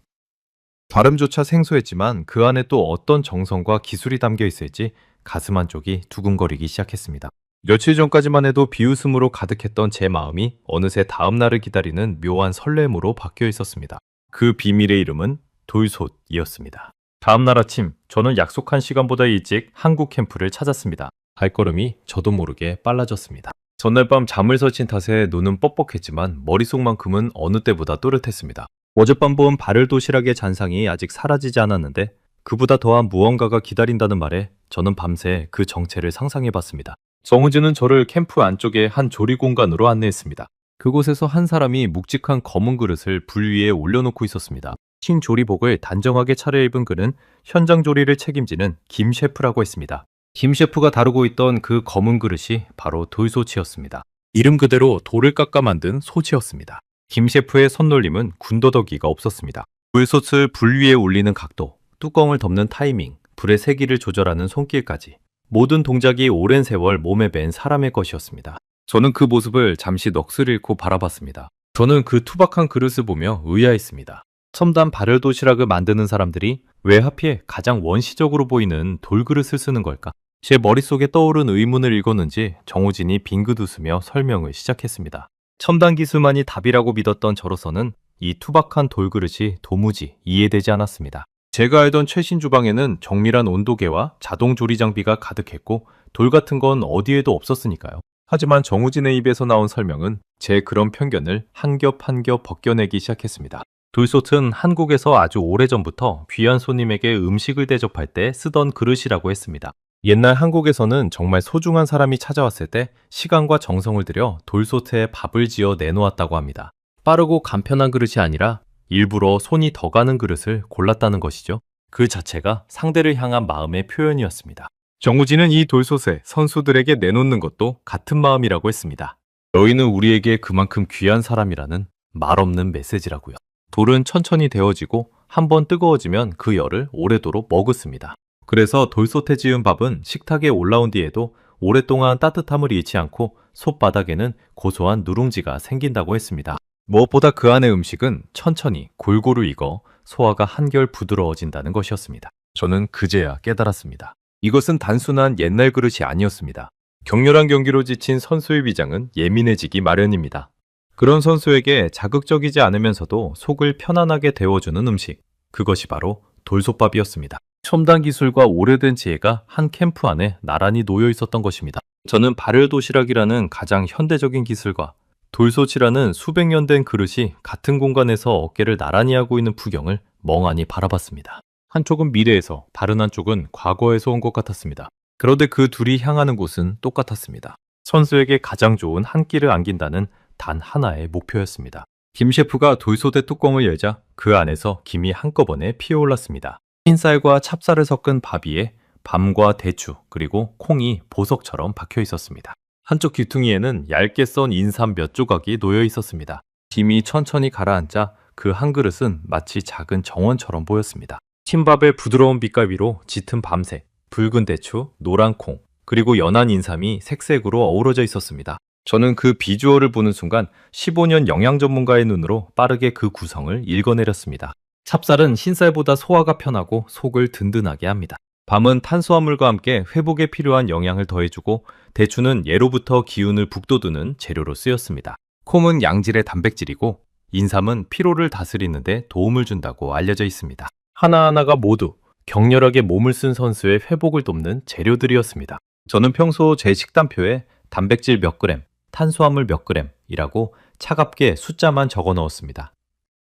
발음조차 생소했지만 그 안에 또 어떤 정성과 기술이 담겨 있을지 가슴 한쪽이 두근거리기 시작했습니다. 며칠 전까지만 해도 비웃음으로 가득했던 제 마음이 어느새 다음 날을 기다리는 묘한 설렘으로 바뀌어 있었습니다. 그 비밀의 이름은 돌솥이었습니다. 다음 날 아침, 저는 약속한 시간보다 일찍 한국 캠프를 찾았습니다. 발걸음이 저도 모르게 빨라졌습니다. 전날 밤 잠을 설친 탓에 눈은 뻑뻑했지만 머릿속만큼은 어느 때보다 또렷했습니다. 어젯밤 본 발을 도시락의 잔상이 아직 사라지지 않았는데 그보다 더한 무언가가 기다린다는 말에 저는 밤새 그 정체를 상상해봤습니다. 정우진은 저를 캠프 안쪽의 한 조리 공간으로 안내했습니다. 그곳에서 한 사람이 묵직한 검은 그릇을 불 위에 올려놓고 있었습니다. 흰 조리복을 단정하게 차려입은 그는 현장 조리를 책임지는 김 셰프라고 했습니다. 김 셰프가 다루고 있던 그 검은 그릇이 바로 돌소치였습니다. 이름 그대로 돌을 깎아 만든 소치였습니다. 김 셰프의 손놀림은 군더더기가 없었습니다. 돌솥을 불 위에 올리는 각도, 뚜껑을 덮는 타이밍, 불의 세기를 조절하는 손길까지 모든 동작이 오랜 세월 몸에 밴 사람의 것이었습니다. 저는 그 모습을 잠시 넋을 잃고 바라봤습니다. 저는 그 투박한 그릇을 보며 의아했습니다. 첨단 발효 도시락을 만드는 사람들이 왜 하필 가장 원시적으로 보이는 돌그릇을 쓰는 걸까? 제 머릿속에 떠오른 의문을 읽었는지 정우진이 빙긋 웃으며 설명을 시작했습니다. 첨단 기술만이 답이라고 믿었던 저로서는 이 투박한 돌그릇이 도무지 이해되지 않았습니다. 제가 알던 최신 주방에는 정밀한 온도계와 자동 조리 장비가 가득했고 돌 같은 건 어디에도 없었으니까요. 하지만 정우진의 입에서 나온 설명은 제 그런 편견을 한 겹 한 겹 벗겨내기 시작했습니다. 돌솥은 한국에서 아주 오래전부터 귀한 손님에게 음식을 대접할 때 쓰던 그릇이라고 했습니다. 옛날 한국에서는 정말 소중한 사람이 찾아왔을 때 시간과 정성을 들여 돌솥에 밥을 지어 내놓았다고 합니다. 빠르고 간편한 그릇이 아니라 일부러 손이 더 가는 그릇을 골랐다는 것이죠. 그 자체가 상대를 향한 마음의 표현이었습니다. 정우진은 이 돌솥에 선수들에게 내놓는 것도 같은 마음이라고 했습니다. 너희는 우리에게 그만큼 귀한 사람이라는 말없는 메시지라고요. 돌은 천천히 데워지고 한번 뜨거워지면 그 열을 오래도록 머금습니다. 그래서 돌솥에 지은 밥은 식탁에 올라온 뒤에도 오랫동안 따뜻함을 잃지 않고 솥바닥에는 고소한 누룽지가 생긴다고 했습니다. 무엇보다 그 안의 음식은 천천히 골고루 익어 소화가 한결 부드러워진다는 것이었습니다. 저는 그제야 깨달았습니다. 이것은 단순한 옛날 그릇이 아니었습니다. 격렬한 경기로 지친 선수의 위장은 예민해지기 마련입니다. 그런 선수에게 자극적이지 않으면서도 속을 편안하게 데워주는 음식, 그것이 바로 돌솥밥이었습니다. 첨단 기술과 오래된 지혜가 한 캠프 안에 나란히 놓여 있었던 것입니다. 저는 발효 도시락이라는 가장 현대적인 기술과 돌솥이라는 수백 년 된 그릇이 같은 공간에서 어깨를 나란히 하고 있는 풍경을 멍하니 바라봤습니다. 한쪽은 미래에서 다른 한쪽은 과거에서 온 것 같았습니다. 그런데 그 둘이 향하는 곳은 똑같았습니다. 선수에게 가장 좋은 한 끼를 안긴다는 단 하나의 목표였습니다. 김 셰프가 돌솥의 뚜껑을 열자 그 안에서 김이 한꺼번에 피어올랐습니다. 흰쌀과 찹쌀을 섞은 밥 위에 밤과 대추 그리고 콩이 보석처럼 박혀 있었습니다. 한쪽 귀퉁이에는 얇게 썬 인삼 몇 조각이 놓여 있었습니다. 김이 천천히 가라앉자 그 한 그릇은 마치 작은 정원처럼 보였습니다. 흰밥의 부드러운 빛깔 위로 짙은 밤색, 붉은 대추, 노란 콩, 그리고 연한 인삼이 색색으로 어우러져 있었습니다. 저는 그 비주얼을 보는 순간 15년 영양 전문가의 눈으로 빠르게 그 구성을 읽어내렸습니다. 찹쌀은 흰쌀보다 소화가 편하고 속을 든든하게 합니다. 밤은 탄수화물과 함께 회복에 필요한 영양을 더해주고 대추는 예로부터 기운을 북돋우는 재료로 쓰였습니다. 콩은 양질의 단백질이고 인삼은 피로를 다스리는 데 도움을 준다고 알려져 있습니다. 하나하나가 모두 격렬하게 몸을 쓴 선수의 회복을 돕는 재료들이었습니다. 저는 평소 제 식단표에 단백질 몇 그램, 탄수화물 몇 그램이라고 차갑게 숫자만 적어 넣었습니다.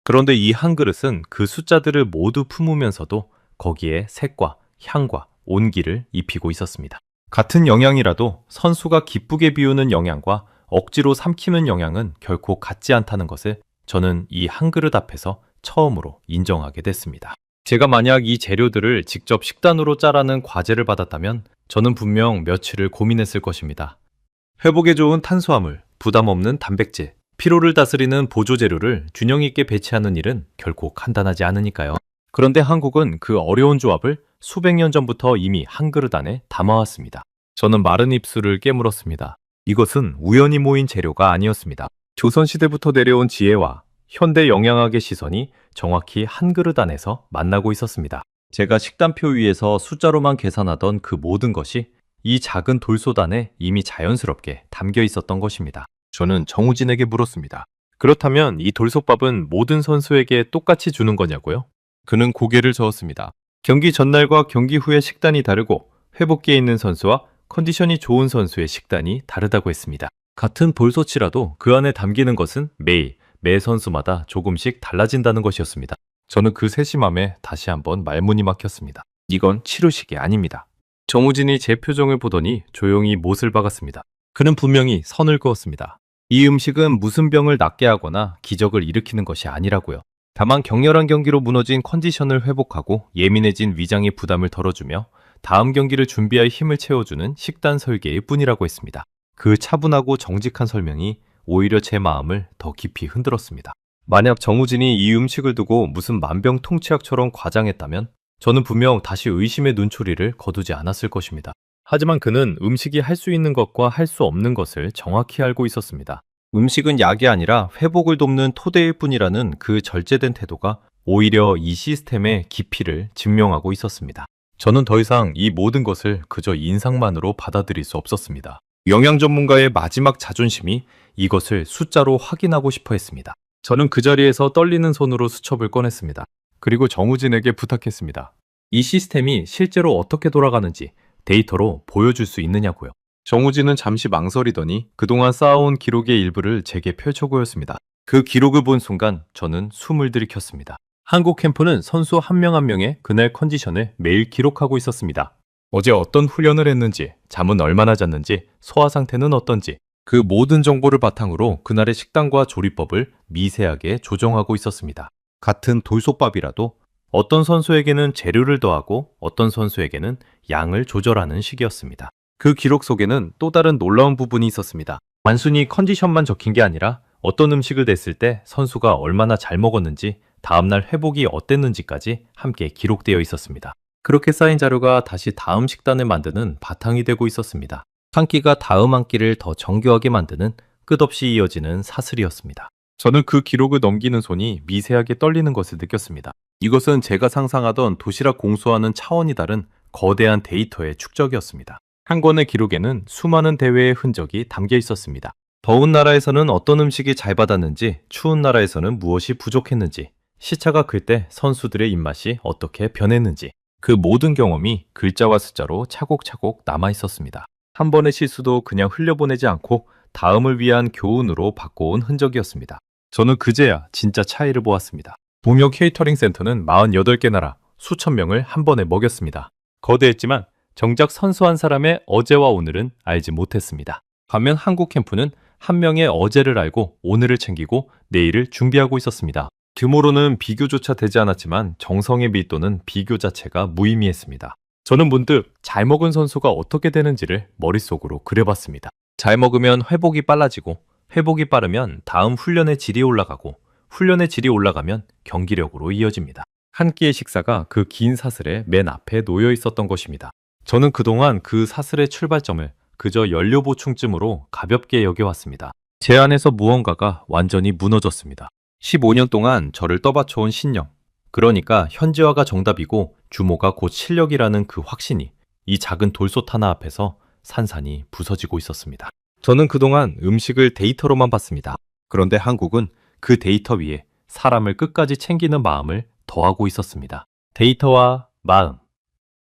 그런데 이 한 그릇은 그 숫자들을 모두 품으면서도 거기에 색과 향과 온기를 입히고 있었습니다. 같은 영양이라도 선수가 기쁘게 비우는 영양과 억지로 삼키는 영양은 결코 같지 않다는 것을 저는 이 한 그릇 앞에서 처음으로 인정하게 됐습니다. 제가 만약 이 재료들을 직접 식단으로 짜라는 과제를 받았다면 저는 분명 며칠을 고민했을 것입니다. 회복에 좋은 탄수화물, 부담 없는 단백질, 피로를 다스리는 보조 재료를 균형 있게 배치하는 일은 결코 간단하지 않으니까요. 그런데 한국은 그 어려운 조합을 수백 년 전부터 이미 한 그릇 안에 담아왔습니다. 저는 마른 입술을 깨물었습니다. 이것은 우연히 모인 재료가 아니었습니다. 조선시대부터 내려온 지혜와 현대 영양학의 시선이 정확히 한 그릇 안에서 만나고 있었습니다. 제가 식단표 위에서 숫자로만 계산하던 그 모든 것이 이 작은 돌솥 안에 이미 자연스럽게 담겨 있었던 것입니다. 저는 정우진에게 물었습니다. 그렇다면 이 돌솥밥은 모든 선수에게 똑같이 주는 거냐고요? 그는 고개를 저었습니다. 경기 전날과 경기 후의 식단이 다르고 회복기에 있는 선수와 컨디션이 좋은 선수의 식단이 다르다고 했습니다. 같은 볼소치라도 그 안에 담기는 것은 매일, 매 선수마다 조금씩 달라진다는 것이었습니다. 저는 그 세심함에 다시 한번 말문이 막혔습니다. 이건 치료식이 아닙니다. 정우진이 제 표정을 보더니 조용히 못을 박았습니다. 그는 분명히 선을 그었습니다. 이 음식은 무슨 병을 낫게 하거나 기적을 일으키는 것이 아니라고요. 다만 격렬한 경기로 무너진 컨디션을 회복하고 예민해진 위장의 부담을 덜어주며 다음 경기를 준비할 힘을 채워주는 식단 설계일 뿐이라고 했습니다. 그 차분하고 정직한 설명이 오히려 제 마음을 더 깊이 흔들었습니다. 만약 정우진이 이 음식을 두고 무슨 만병통치약처럼 과장했다면 저는 분명 다시 의심의 눈초리를 거두지 않았을 것입니다. 하지만 그는 음식이 할 수 있는 것과 할 수 없는 것을 정확히 알고 있었습니다. 음식은 약이 아니라 회복을 돕는 토대일 뿐이라는 그 절제된 태도가 오히려 이 시스템의 깊이를 증명하고 있었습니다. 저는 더 이상 이 모든 것을 그저 인상만으로 받아들일 수 없었습니다. 영양 전문가의 마지막 자존심이 이것을 숫자로 확인하고 싶어 했습니다. 저는 그 자리에서 떨리는 손으로 수첩을 꺼냈습니다. 그리고 정우진에게 부탁했습니다. 이 시스템이 실제로 어떻게 돌아가는지 데이터로 보여줄 수 있느냐고요. 정우진은 잠시 망설이더니 그동안 쌓아온 기록의 일부를 제게 펼쳐 보였습니다. 그 기록을 본 순간 저는 숨을 들이켰습니다. 한국 캠프는 선수 한 명 한 명의 그날 컨디션을 매일 기록하고 있었습니다. 어제 어떤 훈련을 했는지, 잠은 얼마나 잤는지, 소화 상태는 어떤지, 그 모든 정보를 바탕으로 그날의 식단과 조리법을 미세하게 조정하고 있었습니다. 같은 돌솥밥이라도 어떤 선수에게는 재료를 더하고 어떤 선수에게는 양을 조절하는 식이었습니다. 그 기록 속에는 또 다른 놀라운 부분이 있었습니다. 단순히 컨디션만 적힌 게 아니라 어떤 음식을 냈을 때 선수가 얼마나 잘 먹었는지, 다음날 회복이 어땠는지까지 함께 기록되어 있었습니다. 그렇게 쌓인 자료가 다시 다음 식단을 만드는 바탕이 되고 있었습니다. 한 끼가 다음 한 끼를 더 정교하게 만드는 끝없이 이어지는 사슬이었습니다. 저는 그 기록을 넘기는 손이 미세하게 떨리는 것을 느꼈습니다. 이것은 제가 상상하던 도시락 공수와는 차원이 다른 거대한 데이터의 축적이었습니다. 한 권의 기록에는 수많은 대회의 흔적이 담겨 있었습니다. 더운 나라에서는 어떤 음식이 잘 받았는지, 추운 나라에서는 무엇이 부족했는지, 시차가 클 때 선수들의 입맛이 어떻게 변했는지, 그 모든 경험이 글자와 숫자로 차곡차곡 남아 있었습니다. 한 번의 실수도 그냥 흘려보내지 않고 다음을 위한 교훈으로 바꿔온 흔적이었습니다. 저는 그제야 진짜 차이를 보았습니다. 동역 케이터링 센터는 48개 나라, 수천 명을 한 번에 먹였습니다. 거대했지만 정작 선수 한 사람의 어제와 오늘은 알지 못했습니다. 반면 한국 캠프는 한 명의 어제를 알고 오늘을 챙기고 내일을 준비하고 있었습니다. 규모로는 비교조차 되지 않았지만 정성의 밀도는 비교 자체가 무의미했습니다. 저는 문득 잘 먹은 선수가 어떻게 되는지를 머릿속으로 그려봤습니다. 잘 먹으면 회복이 빨라지고, 회복이 빠르면 다음 훈련의 질이 올라가고, 훈련의 질이 올라가면 경기력으로 이어집니다. 한 끼의 식사가 그 긴 사슬의 맨 앞에 놓여 있었던 것입니다. 저는 그동안 그 사슬의 출발점을 그저 연료 보충쯤으로 가볍게 여겨왔습니다. 제 안에서 무언가가 완전히 무너졌습니다. 15년 동안 저를 떠받쳐온 신념, 그러니까 현지화가 정답이고 주모가 곧 실력이라는 그 확신이 이 작은 돌솥 하나 앞에서 산산이 부서지고 있었습니다. 저는 그동안 음식을 데이터로만 봤습니다. 그런데 한국은 그 데이터 위에 사람을 끝까지 챙기는 마음을 더하고 있었습니다. 데이터와 마음.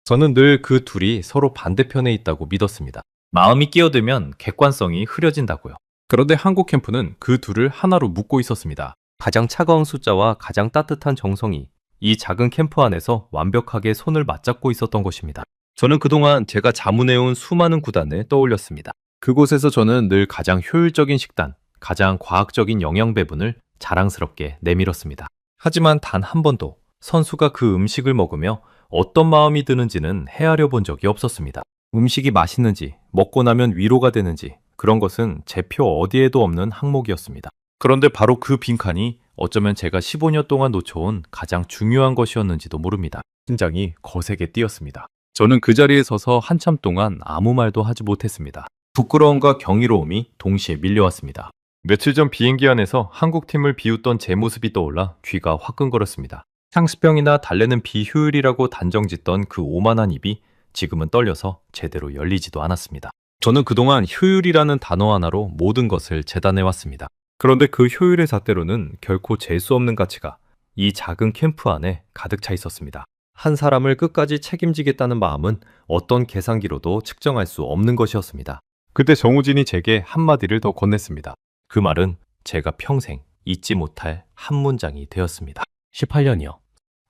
저는 늘 그 둘이 서로 반대편에 있다고 믿었습니다. 마음이 끼어들면 객관성이 흐려진다고요. 그런데 한국 캠프는 그 둘을 하나로 묶고 있었습니다. 가장 차가운 숫자와 가장 따뜻한 정성이 이 작은 캠프 안에서 완벽하게 손을 맞잡고 있었던 것입니다. 저는 그동안 제가 자문해온 수많은 구단을 떠올렸습니다. 그곳에서 저는 늘 가장 효율적인 식단, 가장 과학적인 영양 배분을 자랑스럽게 내밀었습니다. 하지만 단 한 번도 선수가 그 음식을 먹으며 어떤 마음이 드는지는 헤아려 본 적이 없었습니다. 음식이 맛있는지, 먹고 나면 위로가 되는지, 그런 것은 제 표 어디에도 없는 항목이었습니다. 그런데 바로 그 빈칸이 어쩌면 제가 15년 동안 놓쳐온 가장 중요한 것이었는지도 모릅니다. 심장이 거세게 뛰었습니다. 저는 그 자리에 서서 한참 동안 아무 말도 하지 못했습니다. 부끄러움과 경이로움이 동시에 밀려왔습니다. 며칠 전 비행기 안에서 한국팀을 비웃던 제 모습이 떠올라 귀가 화끈거렸습니다. 향수병이나 달래는 비효율이라고 단정짓던 그 오만한 입이 지금은 떨려서 제대로 열리지도 않았습니다. 저는 그동안 효율이라는 단어 하나로 모든 것을 재단해왔습니다. 그런데 그 효율의 잣대로는 결코 잴 수 없는 가치가 이 작은 캠프 안에 가득 차 있었습니다. 한 사람을 끝까지 책임지겠다는 마음은 어떤 계산기로도 측정할 수 없는 것이었습니다. 그때 정우진이 제게 한마디를 더 건넸습니다. 그 말은 제가 평생 잊지 못할 한 문장이 되었습니다. 18년이요.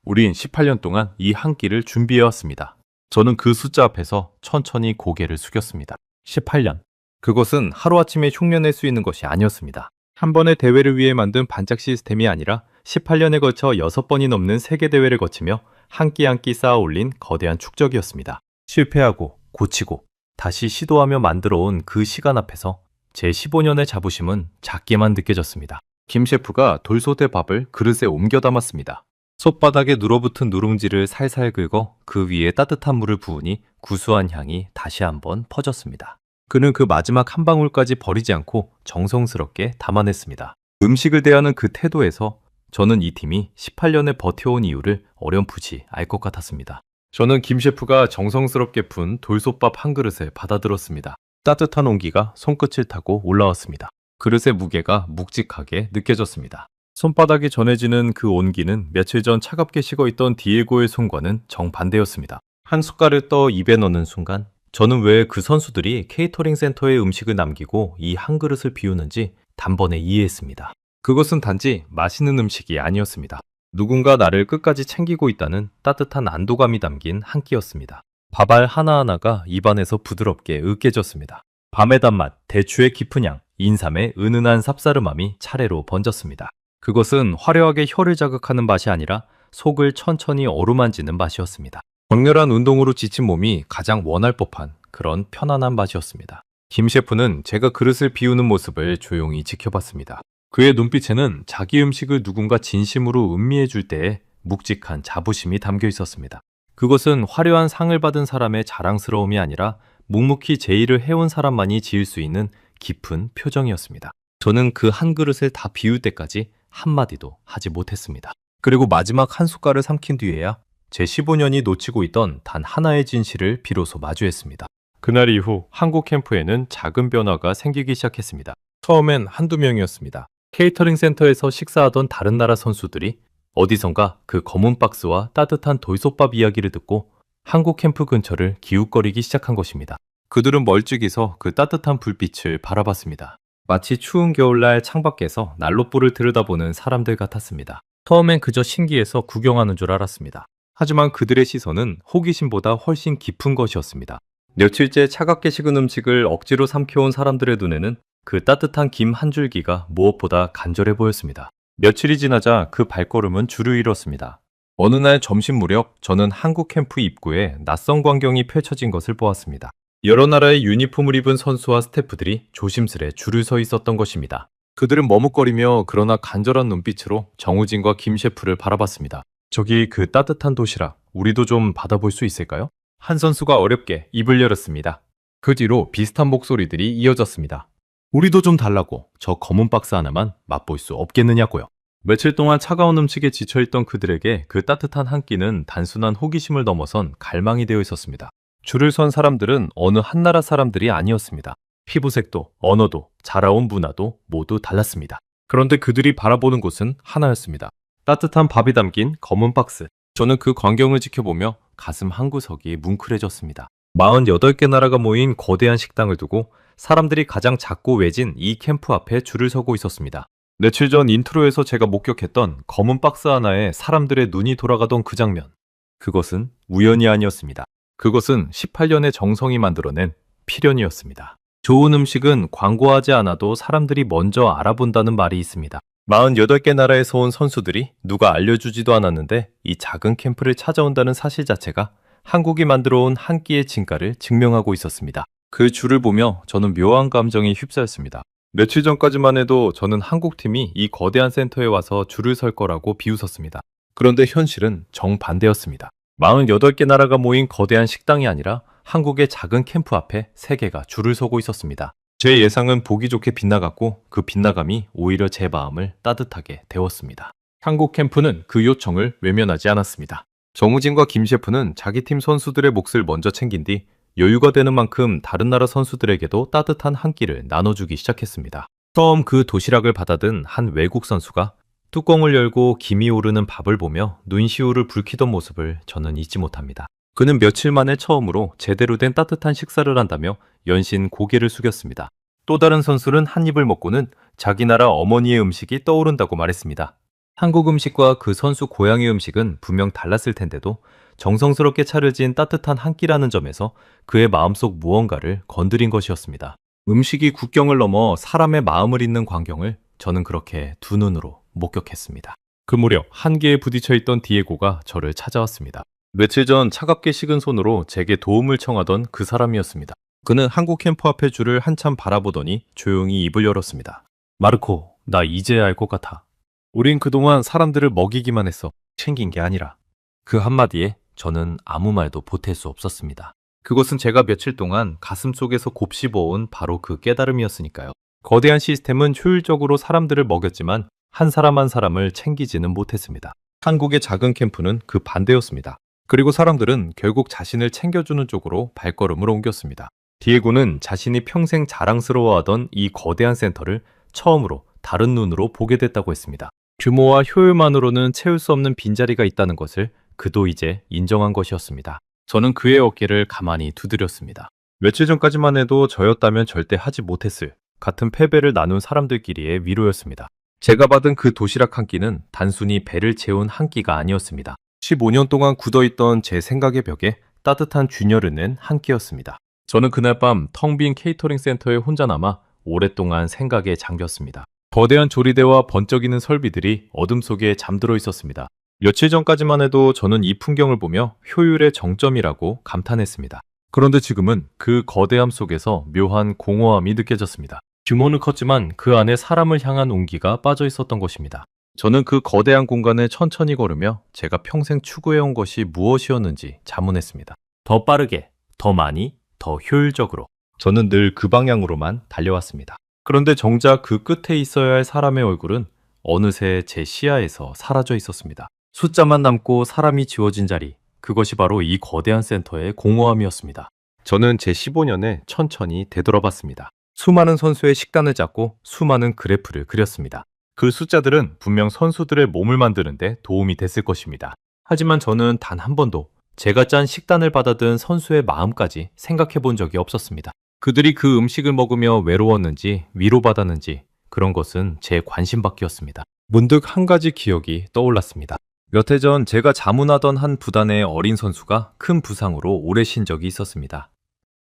우린 18년 동안 이 한 끼를 준비해왔습니다. 저는 그 숫자 앞에서 천천히 고개를 숙였습니다. 18년. 그것은 하루아침에 흉내낼 수 있는 것이 아니었습니다. 한 번의 대회를 위해 만든 반짝 시스템이 아니라 18년에 걸쳐 6번이 넘는 세계대회를 거치며 한 끼 한 끼 쌓아 올린 거대한 축적이었습니다. 실패하고 고치고 다시 시도하며 만들어온 그 시간 앞에서 제 15년의 자부심은 작게만 느껴졌습니다. 김 셰프가 돌솥의 밥을 그릇에 옮겨 담았습니다. 솥바닥에 눌어붙은 누룽지를 살살 긁어 그 위에 따뜻한 물을 부으니 구수한 향이 다시 한번 퍼졌습니다. 그는 그 마지막 한 방울까지 버리지 않고 정성스럽게 담아냈습니다. 음식을 대하는 그 태도에서 저는 이 팀이 18년에 버텨온 이유를 어렴풋이 알 것 같았습니다. 저는 김 셰프가 정성스럽게 푼 돌솥밥 한 그릇을 받아들었습니다. 따뜻한 온기가 손끝을 타고 올라왔습니다. 그릇의 무게가 묵직하게 느껴졌습니다. 손바닥에 전해지는 그 온기는 며칠 전 차갑게 식어있던 디에고의 손과는 정반대였습니다. 한 숟갈을 떠 입에 넣는 순간 저는 왜 그 선수들이 케이터링 센터에 음식을 남기고 이 한 그릇을 비우는지 단번에 이해했습니다. 그것은 단지 맛있는 음식이 아니었습니다. 누군가 나를 끝까지 챙기고 있다는 따뜻한 안도감이 담긴 한 끼였습니다. 밥알 하나하나가 입안에서 부드럽게 으깨졌습니다. 밤의 단맛, 대추의 깊은 향, 인삼의 은은한 쌉싸름함이 차례로 번졌습니다. 그것은 화려하게 혀를 자극하는 맛이 아니라 속을 천천히 어루만지는 맛이었습니다. 격렬한 운동으로 지친 몸이 가장 원할 법한 그런 편안한 맛이었습니다. 김 셰프는 제가 그릇을 비우는 모습을 조용히 지켜봤습니다. 그의 눈빛에는 자기 음식을 누군가 진심으로 음미해 줄 때의 묵직한 자부심이 담겨 있었습니다. 그것은 화려한 상을 받은 사람의 자랑스러움이 아니라 묵묵히 제 일을 해온 사람만이 지을 수 있는 깊은 표정이었습니다. 저는 그 한 그릇을 다 비울 때까지 한마디도 하지 못했습니다. 그리고 마지막 한 숟갈을 삼킨 뒤에야 제 15년이 놓치고 있던 단 하나의 진실을 비로소 마주했습니다. 그날 이후 한국 캠프에는 작은 변화가 생기기 시작했습니다. 처음엔 한두 명이었습니다. 케이터링 센터에서 식사하던 다른 나라 선수들이 어디선가 그 검은 박스와 따뜻한 돌솥밥 이야기를 듣고 한국 캠프 근처를 기웃거리기 시작한 것입니다. 그들은 멀찍이서 그 따뜻한 불빛을 바라봤습니다. 마치 추운 겨울날 창밖에서 난로불을 들여다보는 사람들 같았습니다. 처음엔 그저 신기해서 구경하는 줄 알았습니다. 하지만 그들의 시선은 호기심보다 훨씬 깊은 것이었습니다. 며칠째 차갑게 식은 음식을 억지로 삼켜온 사람들의 눈에는 그 따뜻한 김 한 줄기가 무엇보다 간절해 보였습니다. 며칠이 지나자 그 발걸음은 줄을 잃었습니다. 어느 날 점심 무렵 저는 한국 캠프 입구에 낯선 광경이 펼쳐진 것을 보았습니다. 여러 나라의 유니폼을 입은 선수와 스태프들이 조심스레 줄을 서 있었던 것입니다. 그들은 머뭇거리며 그러나 간절한 눈빛으로 정우진과 김 셰프를 바라봤습니다. 저기 그 따뜻한 도시락, 우리도 좀 받아볼 수 있을까요? 한 선수가 어렵게 입을 열었습니다. 그 뒤로 비슷한 목소리들이 이어졌습니다. 우리도 좀 달라고, 저 검은 박스 하나만 맛볼 수 없겠느냐고요. 며칠 동안 차가운 음식에 지쳐있던 그들에게 그 따뜻한 한 끼는 단순한 호기심을 넘어선 갈망이 되어 있었습니다. 줄을 선 사람들은 어느 한 나라 사람들이 아니었습니다. 피부색도, 언어도, 자라온 문화도 모두 달랐습니다. 그런데 그들이 바라보는 곳은 하나였습니다. 따뜻한 밥이 담긴 검은 박스. 저는 그 광경을 지켜보며 가슴 한구석이 뭉클해졌습니다. 48개 나라가 모인 거대한 식당을 두고 사람들이 가장 작고 외진 이 캠프 앞에 줄을 서고 있었습니다. 며칠 전 인트로에서 제가 목격했던 검은 박스 하나에 사람들의 눈이 돌아가던 그 장면. 그것은 우연이 아니었습니다. 그것은 18년의 정성이 만들어낸 필연이었습니다. 좋은 음식은 광고하지 않아도 사람들이 먼저 알아본다는 말이 있습니다. 48개 나라에서 온 선수들이 누가 알려주지도 않았는데 이 작은 캠프를 찾아온다는 사실 자체가 한국이 만들어온 한 끼의 진가를 증명하고 있었습니다. 그 줄을 보며 저는 묘한 감정에 휩싸였습니다. 며칠 전까지만 해도 저는 한국팀이 이 거대한 센터에 와서 줄을 설 거라고 비웃었습니다. 그런데 현실은 정반대였습니다. 48개 나라가 모인 거대한 식당이 아니라 한국의 작은 캠프 앞에 세계가 줄을 서고 있었습니다. 제 예상은 보기 좋게 빗나갔고 그 빗나감이 오히려 제 마음을 따뜻하게 데웠습니다. 한국 캠프는 그 요청을 외면하지 않았습니다. 정우진과 김 셰프는 자기 팀 선수들의 몫을 먼저 챙긴 뒤 여유가 되는 만큼 다른 나라 선수들에게도 따뜻한 한 끼를 나눠주기 시작했습니다. 처음 그 도시락을 받아든 한 외국 선수가 뚜껑을 열고 김이 오르는 밥을 보며 눈시울을 붉히던 모습을 저는 잊지 못합니다. 그는 며칠 만에 처음으로 제대로 된 따뜻한 식사를 한다며 연신 고개를 숙였습니다. 또 다른 선수는 한 입을 먹고는 자기 나라 어머니의 음식이 떠오른다고 말했습니다. 한국 음식과 그 선수 고향의 음식은 분명 달랐을 텐데도 정성스럽게 차려진 따뜻한 한 끼라는 점에서 그의 마음속 무언가를 건드린 것이었습니다. 음식이 국경을 넘어 사람의 마음을 잇는 광경을 저는 그렇게 두 눈으로 목격했습니다. 그 무렵 한계에 부딪혀 있던 디에고가 저를 찾아왔습니다. 며칠 전 차갑게 식은 손으로 제게 도움을 청하던 그 사람이었습니다. 그는 한국 캠프 앞의 줄을 한참 바라보더니 조용히 입을 열었습니다. 마르코, 나 이제야 알 것 같아. 우린 그동안 사람들을 먹이기만 했어. 챙긴 게 아니라. 그 한마디에 저는 아무 말도 보탤 수 없었습니다. 그것은 제가 며칠 동안 가슴속에서 곱씹어온 바로 그 깨달음이었으니까요. 거대한 시스템은 효율적으로 사람들을 먹였지만 한 사람 한 사람을 챙기지는 못했습니다. 한국의 작은 캠프는 그 반대였습니다. 그리고 사람들은 결국 자신을 챙겨주는 쪽으로 발걸음을 옮겼습니다. 디에고는 자신이 평생 자랑스러워하던 이 거대한 센터를 처음으로 다른 눈으로 보게 됐다고 했습니다. 규모와 효율만으로는 채울 수 없는 빈자리가 있다는 것을 그도 이제 인정한 것이었습니다. 저는 그의 어깨를 가만히 두드렸습니다. 며칠 전까지만 해도 저였다면 절대 하지 못했을 같은 패배를 나눈 사람들끼리의 위로였습니다. 제가 받은 그 도시락 한 끼는 단순히 배를 채운 한 끼가 아니었습니다. 15년 동안 굳어있던 제 생각의 벽에 따뜻한 균열을 낸 한 끼였습니다. 저는 그날 밤 텅 빈 케이터링 센터에 혼자 남아 오랫동안 생각에 잠겼습니다. 거대한 조리대와 번쩍이는 설비들이 어둠 속에 잠들어 있었습니다. 며칠 전까지만 해도 저는 이 풍경을 보며 효율의 정점이라고 감탄했습니다. 그런데 지금은 그 거대함 속에서 묘한 공허함이 느껴졌습니다. 규모는 컸지만 그 안에 사람을 향한 온기가 빠져 있었던 것입니다. 저는 그 거대한 공간을 천천히 걸으며 제가 평생 추구해온 것이 무엇이었는지 자문했습니다. 더 빠르게, 더 많이, 더 효율적으로. 저는 늘 그 방향으로만 달려왔습니다. 그런데 정작 그 끝에 있어야 할 사람의 얼굴은 어느새 제 시야에서 사라져 있었습니다. 숫자만 남고 사람이 지워진 자리, 그것이 바로 이 거대한 센터의 공허함이었습니다. 저는 제 15년에 천천히 되돌아봤습니다. 수많은 선수의 식단을 짰고 수많은 그래프를 그렸습니다. 그 숫자들은 분명 선수들의 몸을 만드는데 도움이 됐을 것입니다. 하지만 저는 단 한 번도 제가 짠 식단을 받아든 선수의 마음까지 생각해 본 적이 없었습니다. 그들이 그 음식을 먹으며 외로웠는지 위로받았는지 그런 것은 제 관심 밖이었습니다. 문득 한 가지 기억이 떠올랐습니다. 몇 해 전 제가 자문하던 한 구단의 어린 선수가 큰 부상으로 오래 쉰 적이 있었습니다.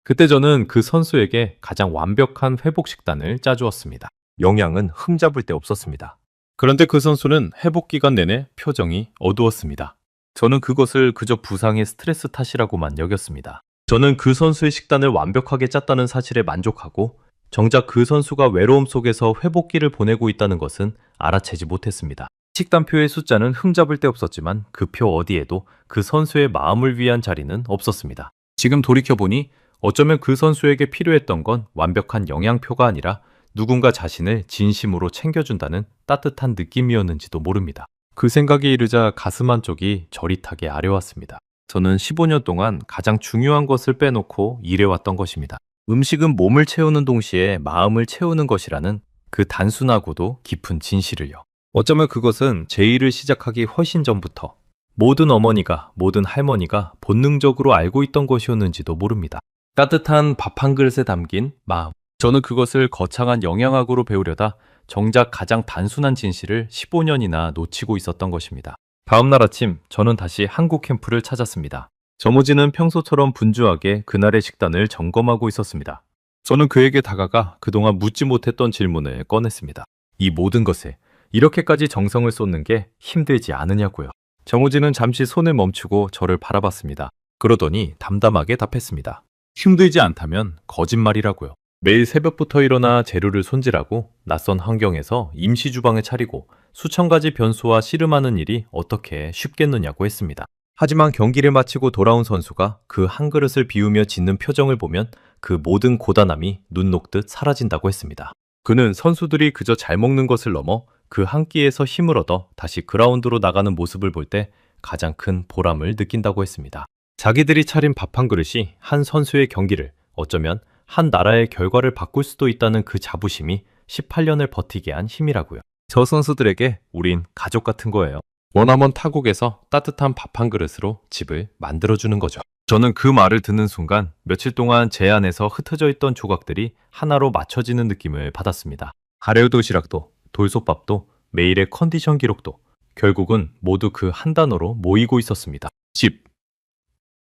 그때 저는 그 선수에게 가장 완벽한 회복 식단을 짜주었습니다. 영양은 흠잡을 데 없었습니다. 그런데 그 선수는 회복 기간 내내 표정이 어두웠습니다. 저는 그것을 그저 부상의 스트레스 탓이라고만 여겼습니다. 저는 그 선수의 식단을 완벽하게 짰다는 사실에 만족하고 정작 그 선수가 외로움 속에서 회복기를 보내고 있다는 것은 알아채지 못했습니다. 식단표의 숫자는 흠잡을 데 없었지만 그 표 어디에도 그 선수의 마음을 위한 자리는 없었습니다. 지금 돌이켜보니 어쩌면 그 선수에게 필요했던 건 완벽한 영양표가 아니라 누군가 자신을 진심으로 챙겨준다는 따뜻한 느낌이었는지도 모릅니다. 그 생각이 이르자 가슴 한쪽이 저릿하게 아려왔습니다. 저는 15년 동안 가장 중요한 것을 빼놓고 일해왔던 것입니다. 음식은 몸을 채우는 동시에 마음을 채우는 것이라는 그 단순하고도 깊은 진실을요. 어쩌면 그것은 제 일을 시작하기 훨씬 전부터 모든 어머니가, 모든 할머니가 본능적으로 알고 있던 것이었는지도 모릅니다. 따뜻한 밥 한 그릇에 담긴 마음. 저는 그것을 거창한 영양학으로 배우려다 정작 가장 단순한 진실을 15년이나 놓치고 있었던 것입니다. 다음 날 아침 저는 다시 한국 캠프를 찾았습니다. 저무지는 평소처럼 분주하게 그날의 식단을 점검하고 있었습니다. 저는 그에게 다가가 그동안 묻지 못했던 질문을 꺼냈습니다. 이 모든 것에 이렇게까지 정성을 쏟는 게 힘들지 않으냐고요. 정우진은 잠시 손을 멈추고 저를 바라봤습니다. 그러더니 담담하게 답했습니다. 힘들지 않다면 거짓말이라고요. 매일 새벽부터 일어나 재료를 손질하고 낯선 환경에서 임시 주방을 차리고 수천 가지 변수와 씨름하는 일이 어떻게 쉽겠느냐고 했습니다. 하지만 경기를 마치고 돌아온 선수가 그 한 그릇을 비우며 짓는 표정을 보면 그 모든 고단함이 눈 녹듯 사라진다고 했습니다. 그는 선수들이 그저 잘 먹는 것을 넘어 그 한 끼에서 힘을 얻어 다시 그라운드로 나가는 모습을 볼 때 가장 큰 보람을 느낀다고 했습니다. 자기들이 차린 밥 한 그릇이 한 선수의 경기를 어쩌면 한 나라의 결과를 바꿀 수도 있다는 그 자부심이 18년을 버티게 한 힘이라고요. 저 선수들에게 우린 가족 같은 거예요. 머나먼 타국에서 따뜻한 밥 한 그릇으로 집을 만들어주는 거죠. 저는 그 말을 듣는 순간 며칠 동안 제 안에서 흩어져 있던 조각들이 하나로 맞춰지는 느낌을 받았습니다. 가래우 도시락도, 돌솥밥도, 매일의 컨디션 기록도 결국은 모두 그 한 단어로 모이고 있었습니다. 집.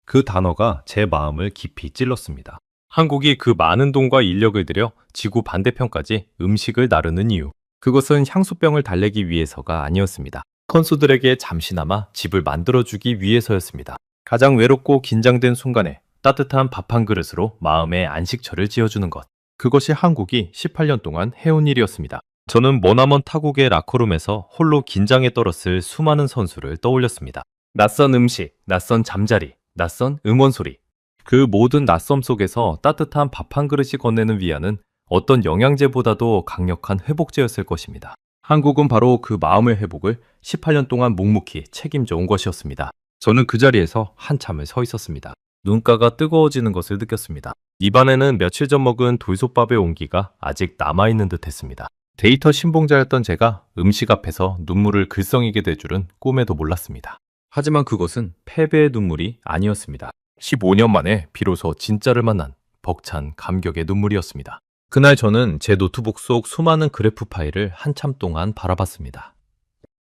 그 단어가 제 마음을 깊이 찔렀습니다. 한국이 그 많은 돈과 인력을 들여 지구 반대편까지 음식을 나르는 이유. 그것은 향수병을 달래기 위해서가 아니었습니다. 선수들에게 잠시나마 집을 만들어주기 위해서였습니다. 가장 외롭고 긴장된 순간에 따뜻한 밥 한 그릇으로 마음의 안식처를 지어주는 것. 그것이 한국이 18년 동안 해온 일이었습니다. 저는 머나먼 타국의 라커룸에서 홀로 긴장에 떨었을 수많은 선수를 떠올렸습니다. 낯선 음식, 낯선 잠자리, 낯선 응원 소리. 그 모든 낯섦 속에서 따뜻한 밥 한 그릇이 건네는 위안은 어떤 영양제보다도 강력한 회복제였을 것입니다. 한국은 바로 그 마음의 회복을 18년 동안 묵묵히 책임져 온 것이었습니다. 저는 그 자리에서 한참을 서 있었습니다. 눈가가 뜨거워지는 것을 느꼈습니다. 입안에는 며칠 전 먹은 돌솥밥의 온기가 아직 남아있는 듯 했습니다. 데이터 신봉자였던 제가 음식 앞에서 눈물을 글썽이게 될 줄은 꿈에도 몰랐습니다. 하지만 그것은 패배의 눈물이 아니었습니다. 15년 만에 비로소 진짜를 만난 벅찬 감격의 눈물이었습니다. 그날 저는 제 노트북 속 수많은 그래프 파일을 한참 동안 바라봤습니다.